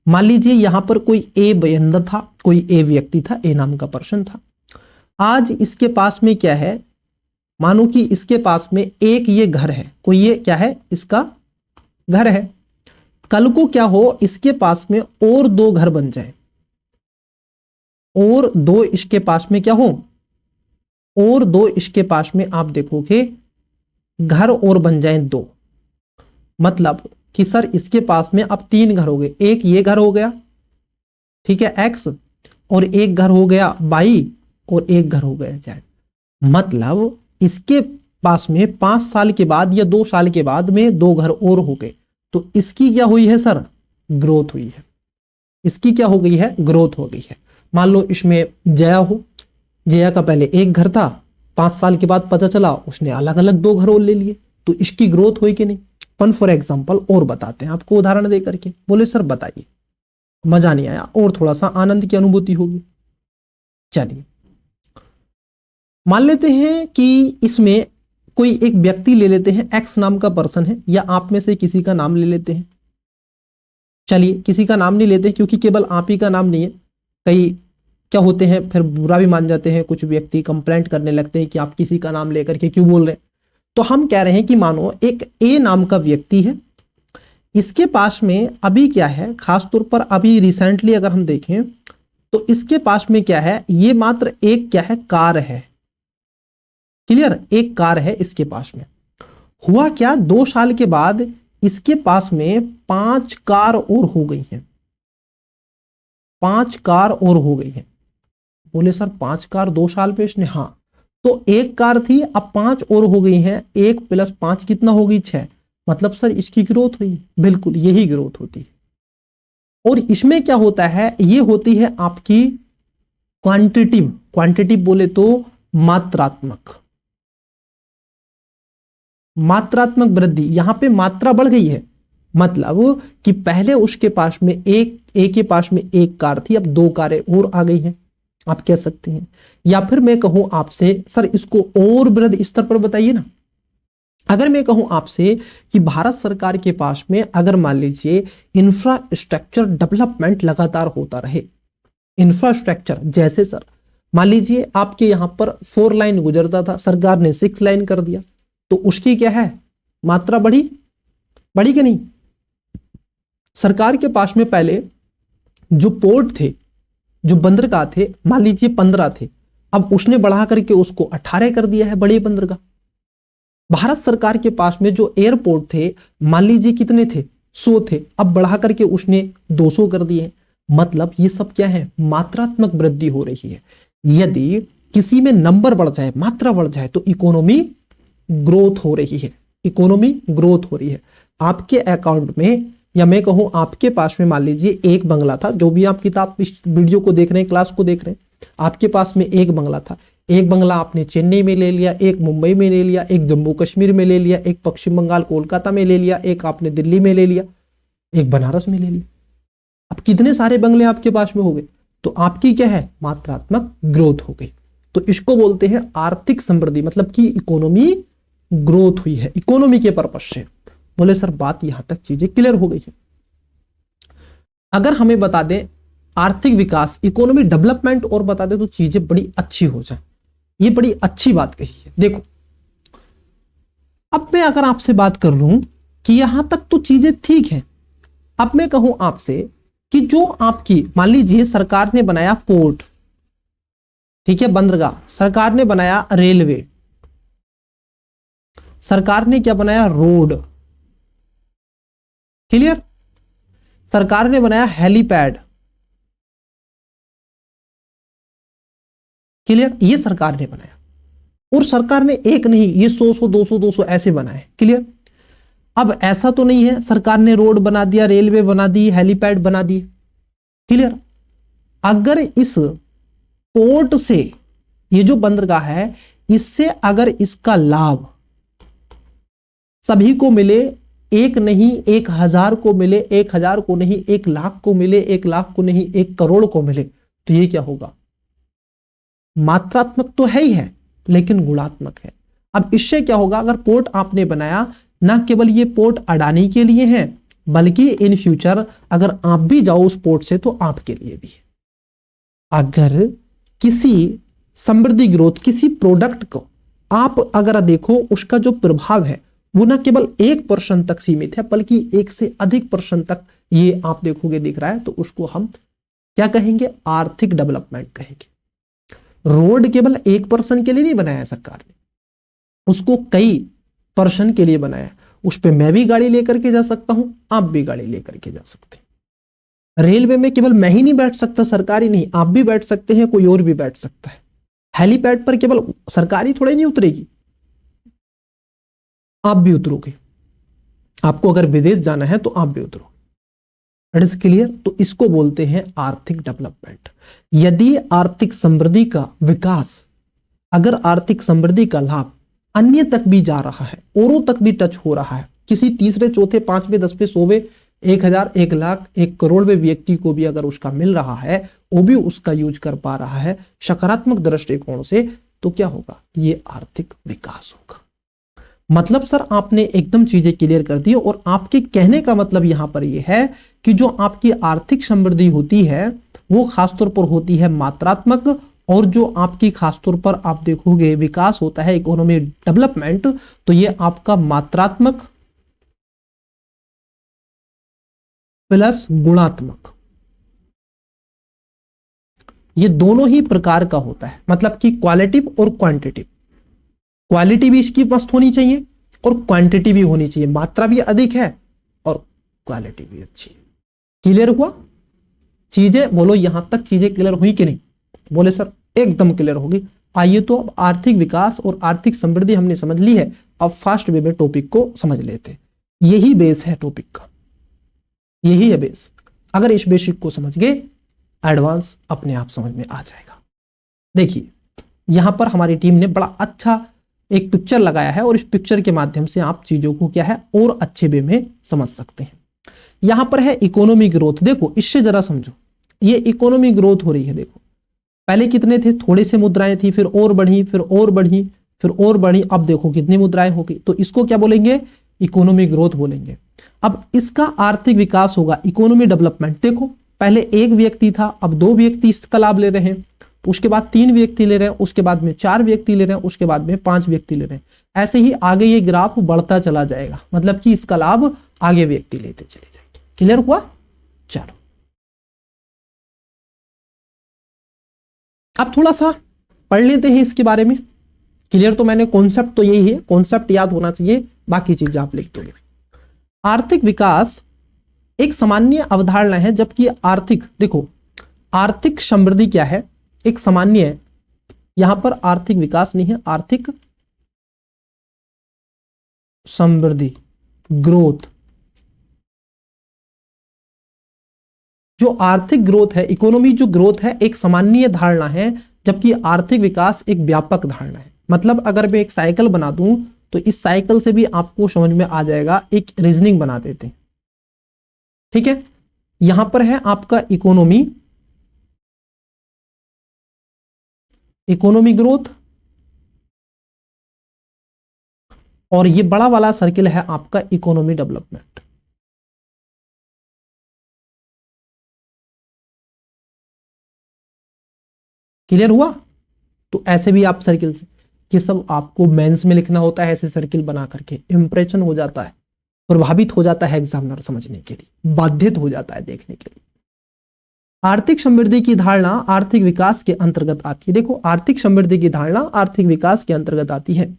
मान लीजिए यहां पर कोई ए बंदा था, कोई ए व्यक्ति था, ए नाम का पर्सन था। आज इसके पास में क्या है, मानो कि इसके पास में एक ये घर है, कोई ये क्या है, इसका घर है। कल को क्या हो, इसके पास में और 2 घर बन जाए, और 2 इसके पास में क्या हो, और 2 इसके पास में आप देखोगे घर और बन जाए 2, मतलब कि सर इसके पास में अब 3 घर हो गए, एक ये घर हो गया, ठीक है x, और एक घर हो गया y, और एक घर हो गया z। मतलब इसके पास में 5 साल के बाद या 2 साल के बाद में 2 घर और हो गए, तो इसकी क्या हुई है सर, ग्रोथ हुई है। इसकी क्या हो गई है, ग्रोथ हो गई है। मान लो इसमें जया हो, जया का पहले एक घर था, 5 साल के बाद पता चला उसने अलग अलग 2 घर और ले लिए, तो इसकी ग्रोथ हुई कि नहीं। फन फॉर एग्जाम्पल और बताते हैं आपको उदाहरण दे करके। बोले सर बताइए, मजा नहीं आया और थोड़ा सा आनंद की अनुभूति होगी। चलिए मान लेते हैं कि इसमें कोई एक व्यक्ति ले लेते हैं, एक्स नाम का पर्सन है, या आप में से किसी का नाम ले लेते हैं। चलिए किसी का नाम नहीं लेते क्योंकि केवल आप ही का नाम नहीं है, कई क्या होते हैं फिर बुरा भी मान जाते हैं, कुछ व्यक्ति कंप्लेंट करने लगते हैं कि आप किसी का नाम लेकर के क्यों बोल रहे हैं। तो हम कह रहे हैं कि मानो एक ए नाम का व्यक्ति है, इसके पास में अभी क्या है, खासतौर पर अभी रिसेंटली अगर हम देखें तो इसके पास में क्या है, ये मात्र एक क्या है, कार है। क्लियर, एक कार है इसके पास में। हुआ क्या, 2 साल के बाद इसके पास में 5 कार और हो गई हैं, 5 कार और हो गई हैं। बोले सर 5 कार 2 साल पे इसने, हाँ, तो एक कार थी अब 5 और हो गई हैं, 1 + 5 कितना हो गई, 6। मतलब सर इसकी ग्रोथ हुई। बिल्कुल यही ग्रोथ होती है। और इसमें क्या होता है, ये होती है आपकी क्वांटिटिव, क्वांटिटिव बोले तो मात्रात्मक, मात्रात्मक वृद्धि। यहां पे मात्रा बढ़ गई है, मतलब कि पहले उसके पास में एक के पास में एक कार थी, अब 2 कारें और आ गई हैं, आप कह सकते हैं। या फिर मैं कहूं आपसे सर इसको और वृद्धि स्तर पर बताइए ना। अगर मैं कहूं आपसे कि भारत सरकार के पास में अगर मान लीजिए इंफ्रास्ट्रक्चर डेवलपमेंट लगातार होता रहे, इंफ्रास्ट्रक्चर जैसे सर मान लीजिए आपके यहां पर 4 लाइन गुजरता था, सरकार ने 6 लाइन कर दिया, तो उसकी क्या है, मात्रा बढ़ी, बढ़ी कि नहीं। सरकार के पास में पहले जो पोर्ट थे, जो बंदरगाह थे, मान लीजिए 15 थे, अब उसने बढ़ा करके उसको 18 कर दिया है, बड़े बंदरगाह। भारत सरकार के पास में जो एयरपोर्ट थे, मान लीजिए कितने थे, 100 थे, अब बढ़ा करके उसने 200 कर दिए। मतलब ये सब क्या है, मात्रात्मक वृद्धि हो रही है। यदि किसी में नंबर बढ़ जाए, मात्रा बढ़ जाए, तो इकोनॉमी ग्रोथ हो रही है, इकोनॉमी ग्रोथ हो रही है। आपके अकाउंट में या मैं कहूं आपके पास में मान लीजिए एक बंगला था, जो भी आप किताब इस वीडियो को देख रहे हैं, क्लास को देख रहे हैं, आपके पास में एक बंगला था। एक बंगला आपने चेन्नई में ले लिया, एक मुंबई में ले लिया, एक जम्मू कश्मीर में ले लिया, एक पश्चिम बंगाल कोलकाता में ले लिया, एक आपने दिल्ली में ले लिया, एक बनारस में ले लिया। अब कितने सारे बंगले आपके पास में हो गए, तो आपकी क्या है, मात्रात्मक ग्रोथ हो गई। तो इसको बोलते हैं आर्थिक समृद्धि, मतलब कि इकोनॉमी ग्रोथ हुई है, इकोनॉमी के पर्पज से। बोले सर बात यहां तक चीजें क्लियर हो गई है। अगर हमें बता दें आर्थिक विकास, इकोनॉमी डेवलपमेंट और बता दें तो चीजें बड़ी अच्छी हो जाए। ये बड़ी अच्छी बात कही है। देखो अब मैं अगर आपसे बात कर लूं कि यहां तक तो चीजें ठीक है, अब मैं कहूं आपसे कि जो आपकी मान लीजिए सरकार ने बनाया पोर्ट, ठीक है, बंदरगाह, सरकार ने बनाया रेलवे, सरकार ने क्या बनाया, रोड, क्लियर, सरकार ने बनाया हेलीपैड, क्लियर, ये सरकार ने बनाया। और सरकार ने एक नहीं, ये 100 200 ऐसे बनाए, क्लियर। अब ऐसा तो नहीं है सरकार ने रोड बना दिया, रेलवे बना दी, हेलीपैड बना दिए, क्लियर। अगर इस पोर्ट से, ये जो बंदरगाह है, इससे अगर इसका लाभ सभी को मिले, एक नहीं 1000 को मिले, 1000 को नहीं 1 लाख को मिले, 1 लाख को नहीं 1 करोड़ को मिले, तो ये क्या होगा, मात्रात्मक तो है ही है लेकिन गुणात्मक है। अब इससे क्या होगा, अगर पोर्ट आपने बनाया, ना केवल ये पोर्ट अडानी के लिए है, बल्कि इन फ्यूचर अगर आप भी जाओ उस पोर्ट से तो आपके लिए भी है। अगर किसी समृद्धि ग्रोथ, किसी प्रोडक्ट को आप अगर देखो, उसका जो प्रभाव है वो ना केवल 1% तक सीमित है, बल्कि 1 से अधिक % तक ये आप देखोगे दिख रहा है, तो उसको हम क्या कहेंगे, आर्थिक डेवलपमेंट कहेंगे। रोड केवल 1% के लिए नहीं बनाया सरकार ने, उसको कई पर्सन के लिए बनाया, उस पे मैं भी गाड़ी लेकर के जा सकता हूं, आप भी गाड़ी लेकर के जा सकते हैं। रेलवे में केवल मैं ही नहीं बैठ सकता, सरकारी नहीं, आप भी बैठ सकते हैं, कोई और भी बैठ सकता है। हेलीपैड पर केवल सरकारी थोड़े नहीं उतरेगी, आप भी उतरोगे। आपको अगर विदेश जाना है तो आप भी उतरोगे। It is clear. तो इसको बोलते हैं आर्थिक डेवलपमेंट। यदि आर्थिक समृद्धि का विकास, अगर आर्थिक समृद्धि का लाभ अन्य तक भी जा रहा है, औरों तक भी टच हो रहा है, किसी तीसरे चौथे पांचवें 10वें 100वें 1000 1,00,000 1,00,000वें व्यक्ति को भी अगर उसका मिल रहा है, वो भी उसका यूज कर पा रहा है सकारात्मक दृष्टिकोण से, तो क्या होगा? ये आर्थिक विकास होगा। मतलब सर आपने एकदम चीजें क्लियर कर दी। और आपके कहने का मतलब यहां पर यह है कि जो आपकी आर्थिक समृद्धि होती है वो खासतौर पर होती है मात्रात्मक, और जो आपकी खासतौर पर आप देखोगे विकास होता है इकोनॉमी डेवलपमेंट, तो ये आपका मात्रात्मक प्लस गुणात्मक, ये दोनों ही प्रकार का होता है। मतलब कि क्वालिटिव और क्वांटिटिव। क्वालिटी भी इसकी मस्त होनी चाहिए और क्वांटिटी भी होनी चाहिए, मात्रा भी अधिक है और क्वालिटी भी अच्छी है। क्लियर हुआ? चीजें बोलो, यहां तक चीजें क्लियर हुई कि नहीं? बोले सर एकदम क्लियर होगी। आइए तो अब आर्थिक विकास और आर्थिक समृद्धि हमने समझ ली है, अब फास्ट वे में टॉपिक को समझ लेते हैं। यही बेस है टॉपिक का, यही है बेस। अगर इस बेसिक को समझ गए, एडवांस अपने आप समझ में आ जाएगा। देखिए यहां पर हमारी टीम ने बड़ा अच्छा एक पिक्चर लगाया है, और इस पिक्चर के माध्यम से आप चीजों को क्या है और अच्छे वे में समझ सकते हैं। यहां पर है इकोनॉमी ग्रोथ। देखो इससे जरा समझो, ये इकोनॉमी ग्रोथ हो रही है। देखो पहले कितने थे? थोड़े से मुद्राएं थी, फिर और बढ़ी, फिर और बढ़ी, फिर और बढ़ी, अब देखो कितनी मुद्राएं हो गई। तो इसको क्या बोलेंगे? इकोनॉमी ग्रोथ बोलेंगे। अब इसका आर्थिक विकास होगा इकोनॉमी डेवलपमेंट। देखो पहले एक व्यक्ति था, अब 2 व्यक्ति इसका लाभ ले रहे हैं, उसके बाद 3 व्यक्ति ले रहे हैं, उसके बाद में 4 व्यक्ति ले रहे हैं, उसके बाद में 5 व्यक्ति ले रहे हैं। ऐसे ही आगे ये ग्राफ बढ़ता चला जाएगा, मतलब कि इसका लाभ आगे व्यक्ति लेते चले जाएंगे। क्लियर हुआ? चलो अब थोड़ा सा पढ़ लेते हैं इसके बारे में। क्लियर? तो मैंने कॉन्सेप्ट तो यही है, कॉन्सेप्ट याद होना चाहिए, बाकी चीजें आप लिख दोगे। आर्थिक विकास एक सामान्य अवधारणा है, जबकि आर्थिक, देखो आर्थिक समृद्धि क्या है? एक सामान्य है। यहां पर आर्थिक विकास नहीं है, आर्थिक समृद्धि, ग्रोथ। जो आर्थिक ग्रोथ है, इकोनॉमी जो ग्रोथ है, एक सामान्य धारणा है, जबकि आर्थिक विकास एक व्यापक धारणा है। मतलब अगर मैं एक साइकिल बना दूं तो इस साइकिल से भी आपको समझ में आ जाएगा। एक रीजनिंग बना देते हैं, ठीक है? यहां पर है आपका इकोनॉमी, इकोनॉमी ग्रोथ, और ये बड़ा वाला सर्किल है आपका इकोनॉमी डेवलपमेंट। क्लियर हुआ? तो ऐसे भी आप सर्किल से, ये सब आपको मेंस में लिखना होता है, ऐसे सर्किल बना करके इंप्रेशन हो जाता है, प्रभावित हो जाता है एग्जामिनर समझने के लिए, बाधित हो जाता है देखने के लिए। आर्थिक समृद्धि की धारणा आर्थिक विकास के अंतर्गत आती है। देखो आर्थिक समृद्धि की धारणा आर्थिक विकास के अंतर्गत आती है।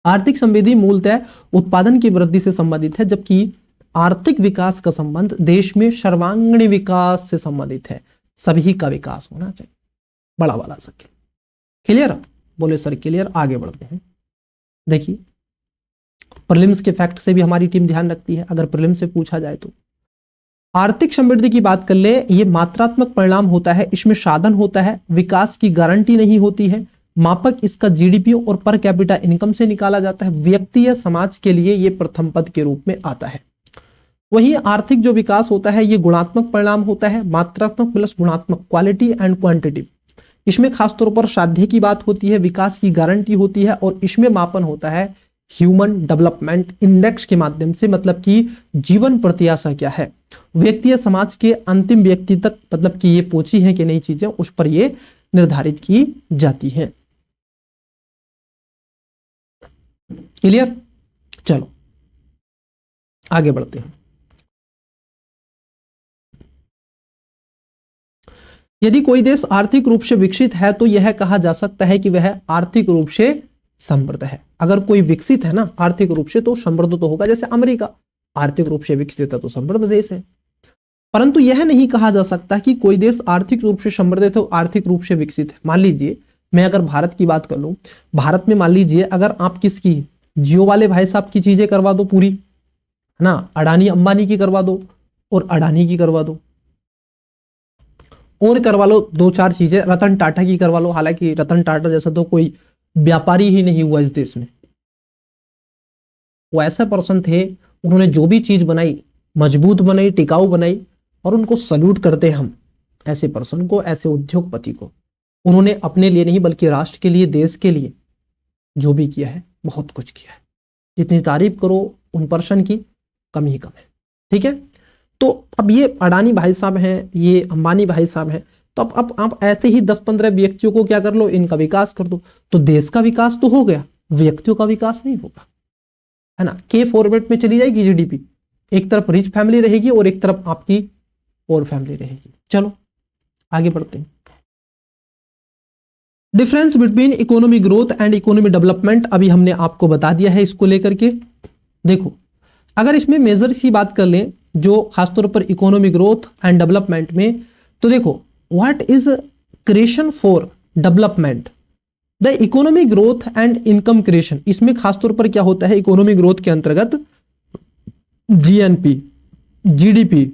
आर्थिक समृद्धि मूलतः उत्पादन की वृद्धि से संबंधित है, जबकि आर्थिक विकास का संबंध देश में सर्वांगीण विकास से संबंधित है। सभी का विकास होना चाहिए, बड़ा वाला सर्किल। क्लियर? बोले सर क्लियर। आगे बढ़ते हैं। देखिए प्रीलिम्स के फैक्ट से भी हमारी टीम ध्यान रखती है, अगर प्रीलिम्स से पूछा जाए तो। आर्थिक समृद्धि की बात कर ले, ये मात्रात्मक परिणाम होता है, इसमें साधन होता है, विकास की गारंटी नहीं होती है। मापक इसका जीडीपी और पर कैपिटा इनकम से निकाला जाता है। व्यक्ति या समाज के लिए ये प्रथम पद के रूप में आता है। वही आर्थिक जो विकास होता है ये गुणात्मक परिणाम होता है, मात्रात्मक प्लस गुणात्मक, क्वालिटी एंड क्वांटिटी। इसमें खासतौर पर साध्य की बात होती है, विकास की गारंटी होती है, और इसमें मापन होता है ह्यूमन डेवलपमेंट इंडेक्स के माध्यम से। मतलब कि जीवन प्रत्याशा क्या है, व्यक्ति या समाज के अंतिम व्यक्ति तक, मतलब कि ये पहुंची है कि नहीं चीजें, उस पर ये निर्धारित की जाती है। क्लियर? चलो आगे बढ़ते हैं। यदि कोई देश आर्थिक रूप से विकसित है तो यह कहा जा सकता है कि वह आर्थिक रूप से समृद्ध है। अगर कोई विकसित है ना आर्थिक रूप से तो समृद्ध तो होगा, जैसे अमेरिका आर्थिक रूप से विकसित है तो समृद्ध देश है। परंतु यह नहीं कहा जा सकता कि कोई देश आर्थिक रूप से समृद्ध है तो आर्थिक रूप से विकसित है। मान लीजिए मैं अगर भारत की बात कर लूं, भारत में मान लीजिए अगर आप किसकी, जियो वाले भाई साहब की चीजें करवा दो पूरी, है ना, अडानी अंबानी की करवा दो और अडानी की करवा दो और करवा लो दो चार चीजें, रतन टाटा की करवा लो। हालांकि रतन टाटा जैसा तो कोई व्यापारी ही नहीं हुआ इस देश में। वो ऐसा पर्सन थे, उन्होंने जो भी चीज बनाई मजबूत बनाई, टिकाऊ बनाई, और उनको सल्यूट करते हैं हम ऐसे पर्सन को, ऐसे उद्योगपति को। उन्होंने अपने लिए नहीं बल्कि राष्ट्र के लिए, देश के लिए जो भी किया है बहुत कुछ किया है। जितनी तारीफ करो उन पर्सन की कम ही कम है। ठीक है, तो अब ये अडानी भाई साहब हैं, ये अंबानी भाई साहब हैं, तो अब आप ऐसे ही 10-15 व्यक्तियों को क्या कर लो, इनका विकास कर दो, तो देश का विकास तो हो गया, व्यक्तियों का विकास नहीं होगा, है ना। के फॉर्मेट में चली जाएगी जीडीपी, एक तरफ रिच फैमिली रहेगी और एक तरफ आपकी पोर फैमिली रहेगी। चलो आगे बढ़ते हैं। Difference between economic growth and economic development अभी हमने आपको बता दिया है इसको लेकर के। देखो अगर इसमें मेजर्स की बात कर लें जो खासतौर पर इकोनॉमिक ग्रोथ एंड डेवलपमेंट में, तो देखो what is creation for development, the economic growth and income creation. इसमें खासतौर पर क्या होता है, इकोनॉमिक ग्रोथ के अंतर्गत GNP, GDP,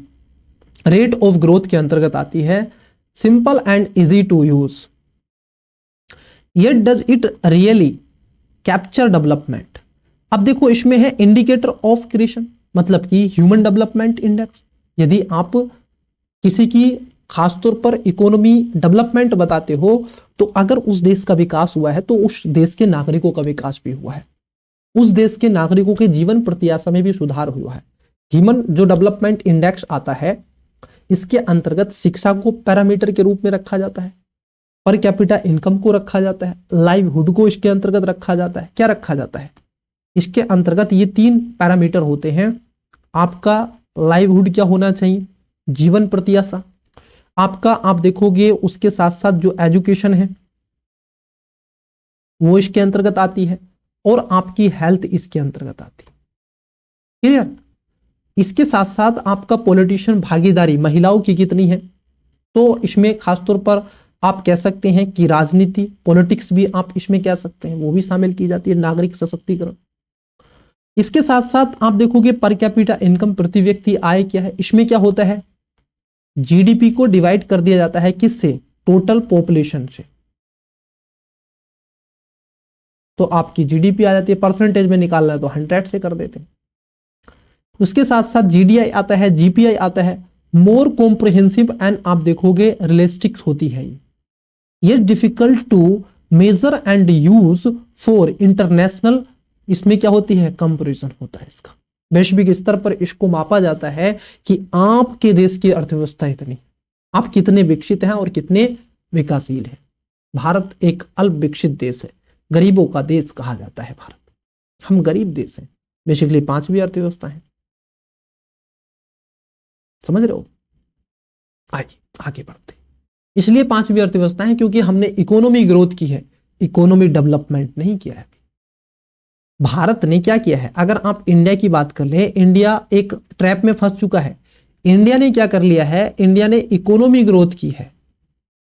rate of growth के अंतर्गत आती है, simple and easy to use. Yet does it really capture development? अब देखो इसमें है इंडिकेटर ऑफ क्रिएशन, मतलब कि ह्यूमन डेवलपमेंट इंडेक्स। यदि आप किसी की खासतौर पर इकोनॉमी डेवलपमेंट बताते हो तो अगर उस देश का विकास हुआ है तो उस देश के नागरिकों का विकास भी हुआ है, उस देश के नागरिकों के जीवन प्रत्याशा में भी सुधार हुआ है। ह्यूमन जो डेवलपमेंट इंडेक्स आता है इसके अंतर्गत शिक्षा को पैरामीटर के रूप में रखा जाता है, पर कैपिटा इनकम को रखा जाता है, लाइवहुड को इसके अंतर्गत रखा जाता है। क्या रखा जाता है इसके अंतर्गत, ये 3 पैरामीटर होते हैं। आपका लाइवहुड क्या होना चाहिए, जीवन प्रत्याशा, आपका आप देखोगे उसके साथ साथ जो एजुकेशन है वो इसके अंतर्गत आती है, और आपकी हेल्थ इसके अंतर्गत आती है। क्लियर। इसके साथ साथ आपका पॉलिटिशियन भागीदारी महिलाओं की कितनी है, तो इसमें खासतौर पर आप कह सकते हैं कि राजनीति, पॉलिटिक्स भी आप इसमें कह सकते हैं, वो भी शामिल की जाती है, नागरिक सशक्तिकरण। इसके साथ साथ आप देखोगे पर कैपिटा इनकम, प्रति व्यक्ति आय क्या है। इसमें क्या होता है, जीडीपी को डिवाइड कर दिया जाता है किससे, टोटल पॉपुलेशन से, तो आपकी जीडीपी आ जाती है। परसेंटेज में निकालना है तो 100 से कर देते हैं। उसके साथ साथ जीडीआई आता है, जीपीआई आता है, मोर कॉम्प्रिहेंसिव एंड आप देखोगे रियलिस्टिक होती है ये difficult to measure and use for international. इसमें क्या होती है, कंपैरिजन होता है इसका, वैश्विक स्तर पर इसको मापा जाता है कि आपके देश की अर्थव्यवस्था इतनी, आप कितने विकसित हैं और कितने विकासशील हैं। भारत एक अल्प विकसित देश है, गरीबों का देश कहा जाता है भारत, हम गरीब देश हैं। बेसिकली 5वीं अर्थव्यवस्था है, समझ रहे हो। आइए आगे बढ़ते हैं। इसलिए 5वीं अर्थव्यवस्था है क्योंकि हमने इकोनॉमी ग्रोथ की है, इकोनॉमी डेवलपमेंट नहीं किया है। भारत ने क्या किया है, अगर आप इंडिया की बात कर ले, इंडिया एक ट्रैप में फंस चुका है। इंडिया ने क्या कर लिया है, इंडिया ने इकोनॉमी ग्रोथ की है,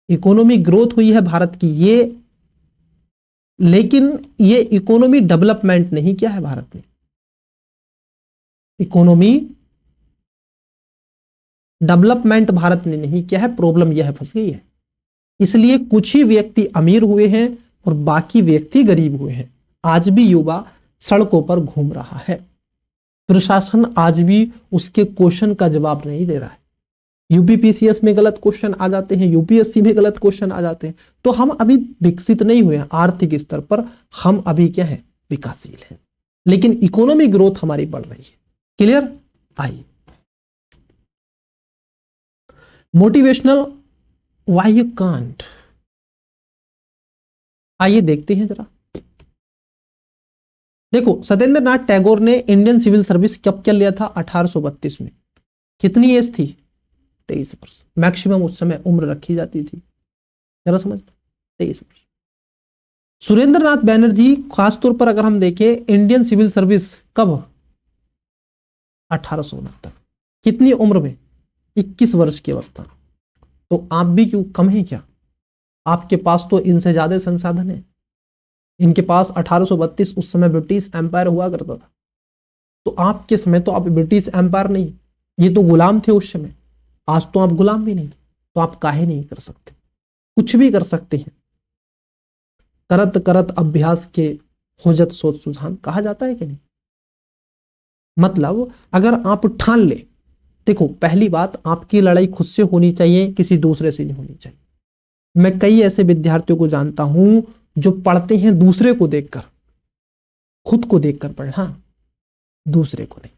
इकोनॉमी ग्रोथ हुई है भारत की, ये लेकिन ये इकोनॉमी डेवलपमेंट नहीं किया है भारत ने, इकोनॉमी डेवलपमेंट भारत ने नहीं किया है। प्रॉब्लम यह फंस गई है, इसलिए कुछ ही व्यक्ति अमीर हुए हैं और बाकी व्यक्ति गरीब हुए हैं। आज भी युवा सड़कों पर घूम रहा है, प्रशासन आज भी उसके क्वेश्चन का जवाब नहीं दे रहा है। यूपीपीसीएस में गलत क्वेश्चन आ जाते हैं, यूपीएससी में गलत क्वेश्चन आ जाते हैं। तो हम अभी विकसित नहीं हुए हैं आर्थिक स्तर पर, हम अभी क्या है, विकासशील हैं, लेकिन इकोनॉमिक ग्रोथ हमारी बढ़ रही है। क्लियर। आइए मोटिवेशनल व्हाई यू कांट, आइए देखते हैं जरा। देखो सत्येंद्र नाथ टैगोर ने इंडियन सिविल सर्विस कब क्या लिया था, 1832 में। कितनी एज थी, 23 वर्ष। मैक्सिमम उस समय उम्र रखी जाती थी, जरा समझ, 23 वर्ष। सुरेंद्र नाथ बैनर्जी खासतौर पर अगर हम देखें इंडियन सिविल सर्विस कब, 1869, कितनी उम्र में, 21 वर्ष की अवस्था। तो आप भी क्यों कम है क्या? आपके पास तो इनसे ज्यादा संसाधन है। इनके पास 1832 उस समय ब्रिटिश एम्पायर हुआ करता था, तो आपके समय तो आप ब्रिटिश एम्पायर नहीं, ये तो गुलाम थे उस समय। आज तो आप गुलाम भी नहीं, तो आप काहे नहीं कर सकते? कुछ भी कर सकते हैं। करत करत अभ्यास के खोजत सोच सुझान कहा जाता है कि नहीं? मतलब अगर आप ठान ले, देखो पहली बात, आपकी लड़ाई खुद से होनी चाहिए, किसी दूसरे से नहीं होनी चाहिए। मैं कई ऐसे विद्यार्थियों को जानता हूं जो पढ़ते हैं दूसरे को देखकर, खुद को देखकर पढ़, हाँ, दूसरे को नहीं।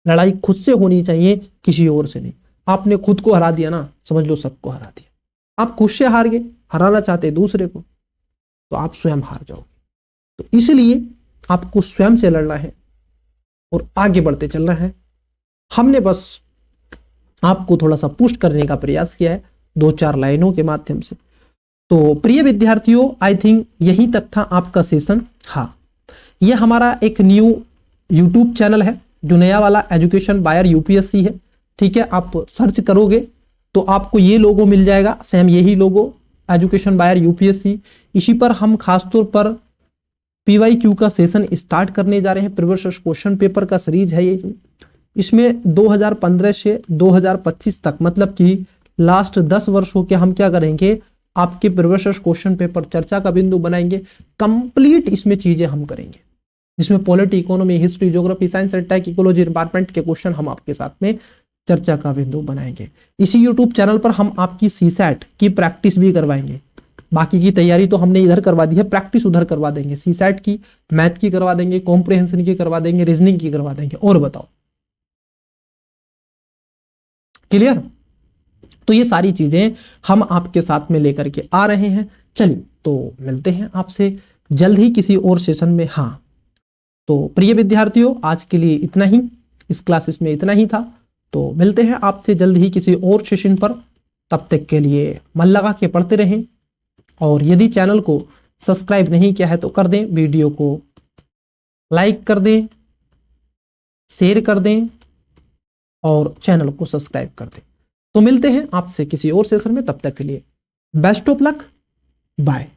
लड़ाई खुद से होनी चाहिए, किसी और से नहीं। आपने खुद को हरा दिया ना, समझ लो सबको हरा दिया। आप खुद से हार गए, हराना चाहते दूसरे को, तो आप स्वयं हार जाओगे। तो इसलिए आपको स्वयं से लड़ना है और आगे बढ़ते चलना है। हमने बस आपको थोड़ा सा पुश करने का प्रयास किया है 2-4 लाइनों के माध्यम से। तो प्रिय विद्यार्थियों, आई थिंक यहीं तक था आपका सेशन। हाँ, ये हमारा एक न्यू यूट्यूब चैनल है जो नया वाला, एजुकेशन बायर यूपीएससी है। ठीक है, आप सर्च करोगे तो आपको ये लोगो मिल जाएगा, सेम यही लोगो, एजुकेशन बायर यूपीएससी। इसी पर हम खासतौर पर पीवाईक्यू का सेशन स्टार्ट करने जा रहे हैं। प्रीवियस क्वेश्चन पेपर का सीरीज है ये। इसमें 2015 से 2025 तक, मतलब कि लास्ट 10 वर्षों के हम क्या करेंगे, आपके प्रीवियस क्वेश्चन पेपर चर्चा का बिंदु बनाएंगे। कंप्लीट इसमें चीजें हम करेंगे, जिसमें polity, economy, history, geography, science and tech, ecology, environment के क्वेश्चन हम आपके साथ में चर्चा का बिंदु बनाएंगे। इसी यूट्यूब चैनल पर हम आपकी सीसैट की प्रैक्टिस भी करवाएंगे। बाकी की तैयारी तो हमने इधर करवा दी है, प्रैक्टिस उधर करवा देंगे। सीसैट की, मैथ की करवा देंगे, कॉम्प्रिहेंशन की करवा देंगे, रीजनिंग की करवा देंगे। और बताओ, क्लियर? तो ये सारी चीजें हम आपके साथ में लेकर के आ रहे हैं। चलिए, तो मिलते हैं आपसे जल्द ही किसी और सेशन में। हाँ, तो प्रिय विद्यार्थियों, आज के लिए इतना ही, इस क्लासेस में इतना ही था। तो मिलते हैं आपसे जल्द ही किसी और सेशन पर। तब तक के लिए मन लगा के पढ़ते रहें, और यदि चैनल को सब्सक्राइब नहीं किया है तो कर दें, वीडियो को लाइक कर दें, शेयर कर दें और चैनल को सब्सक्राइब कर दें। तो मिलते हैं आपसे किसी और सेशन में, तब तक के लिए बेस्ट ऑफ लक, बाय।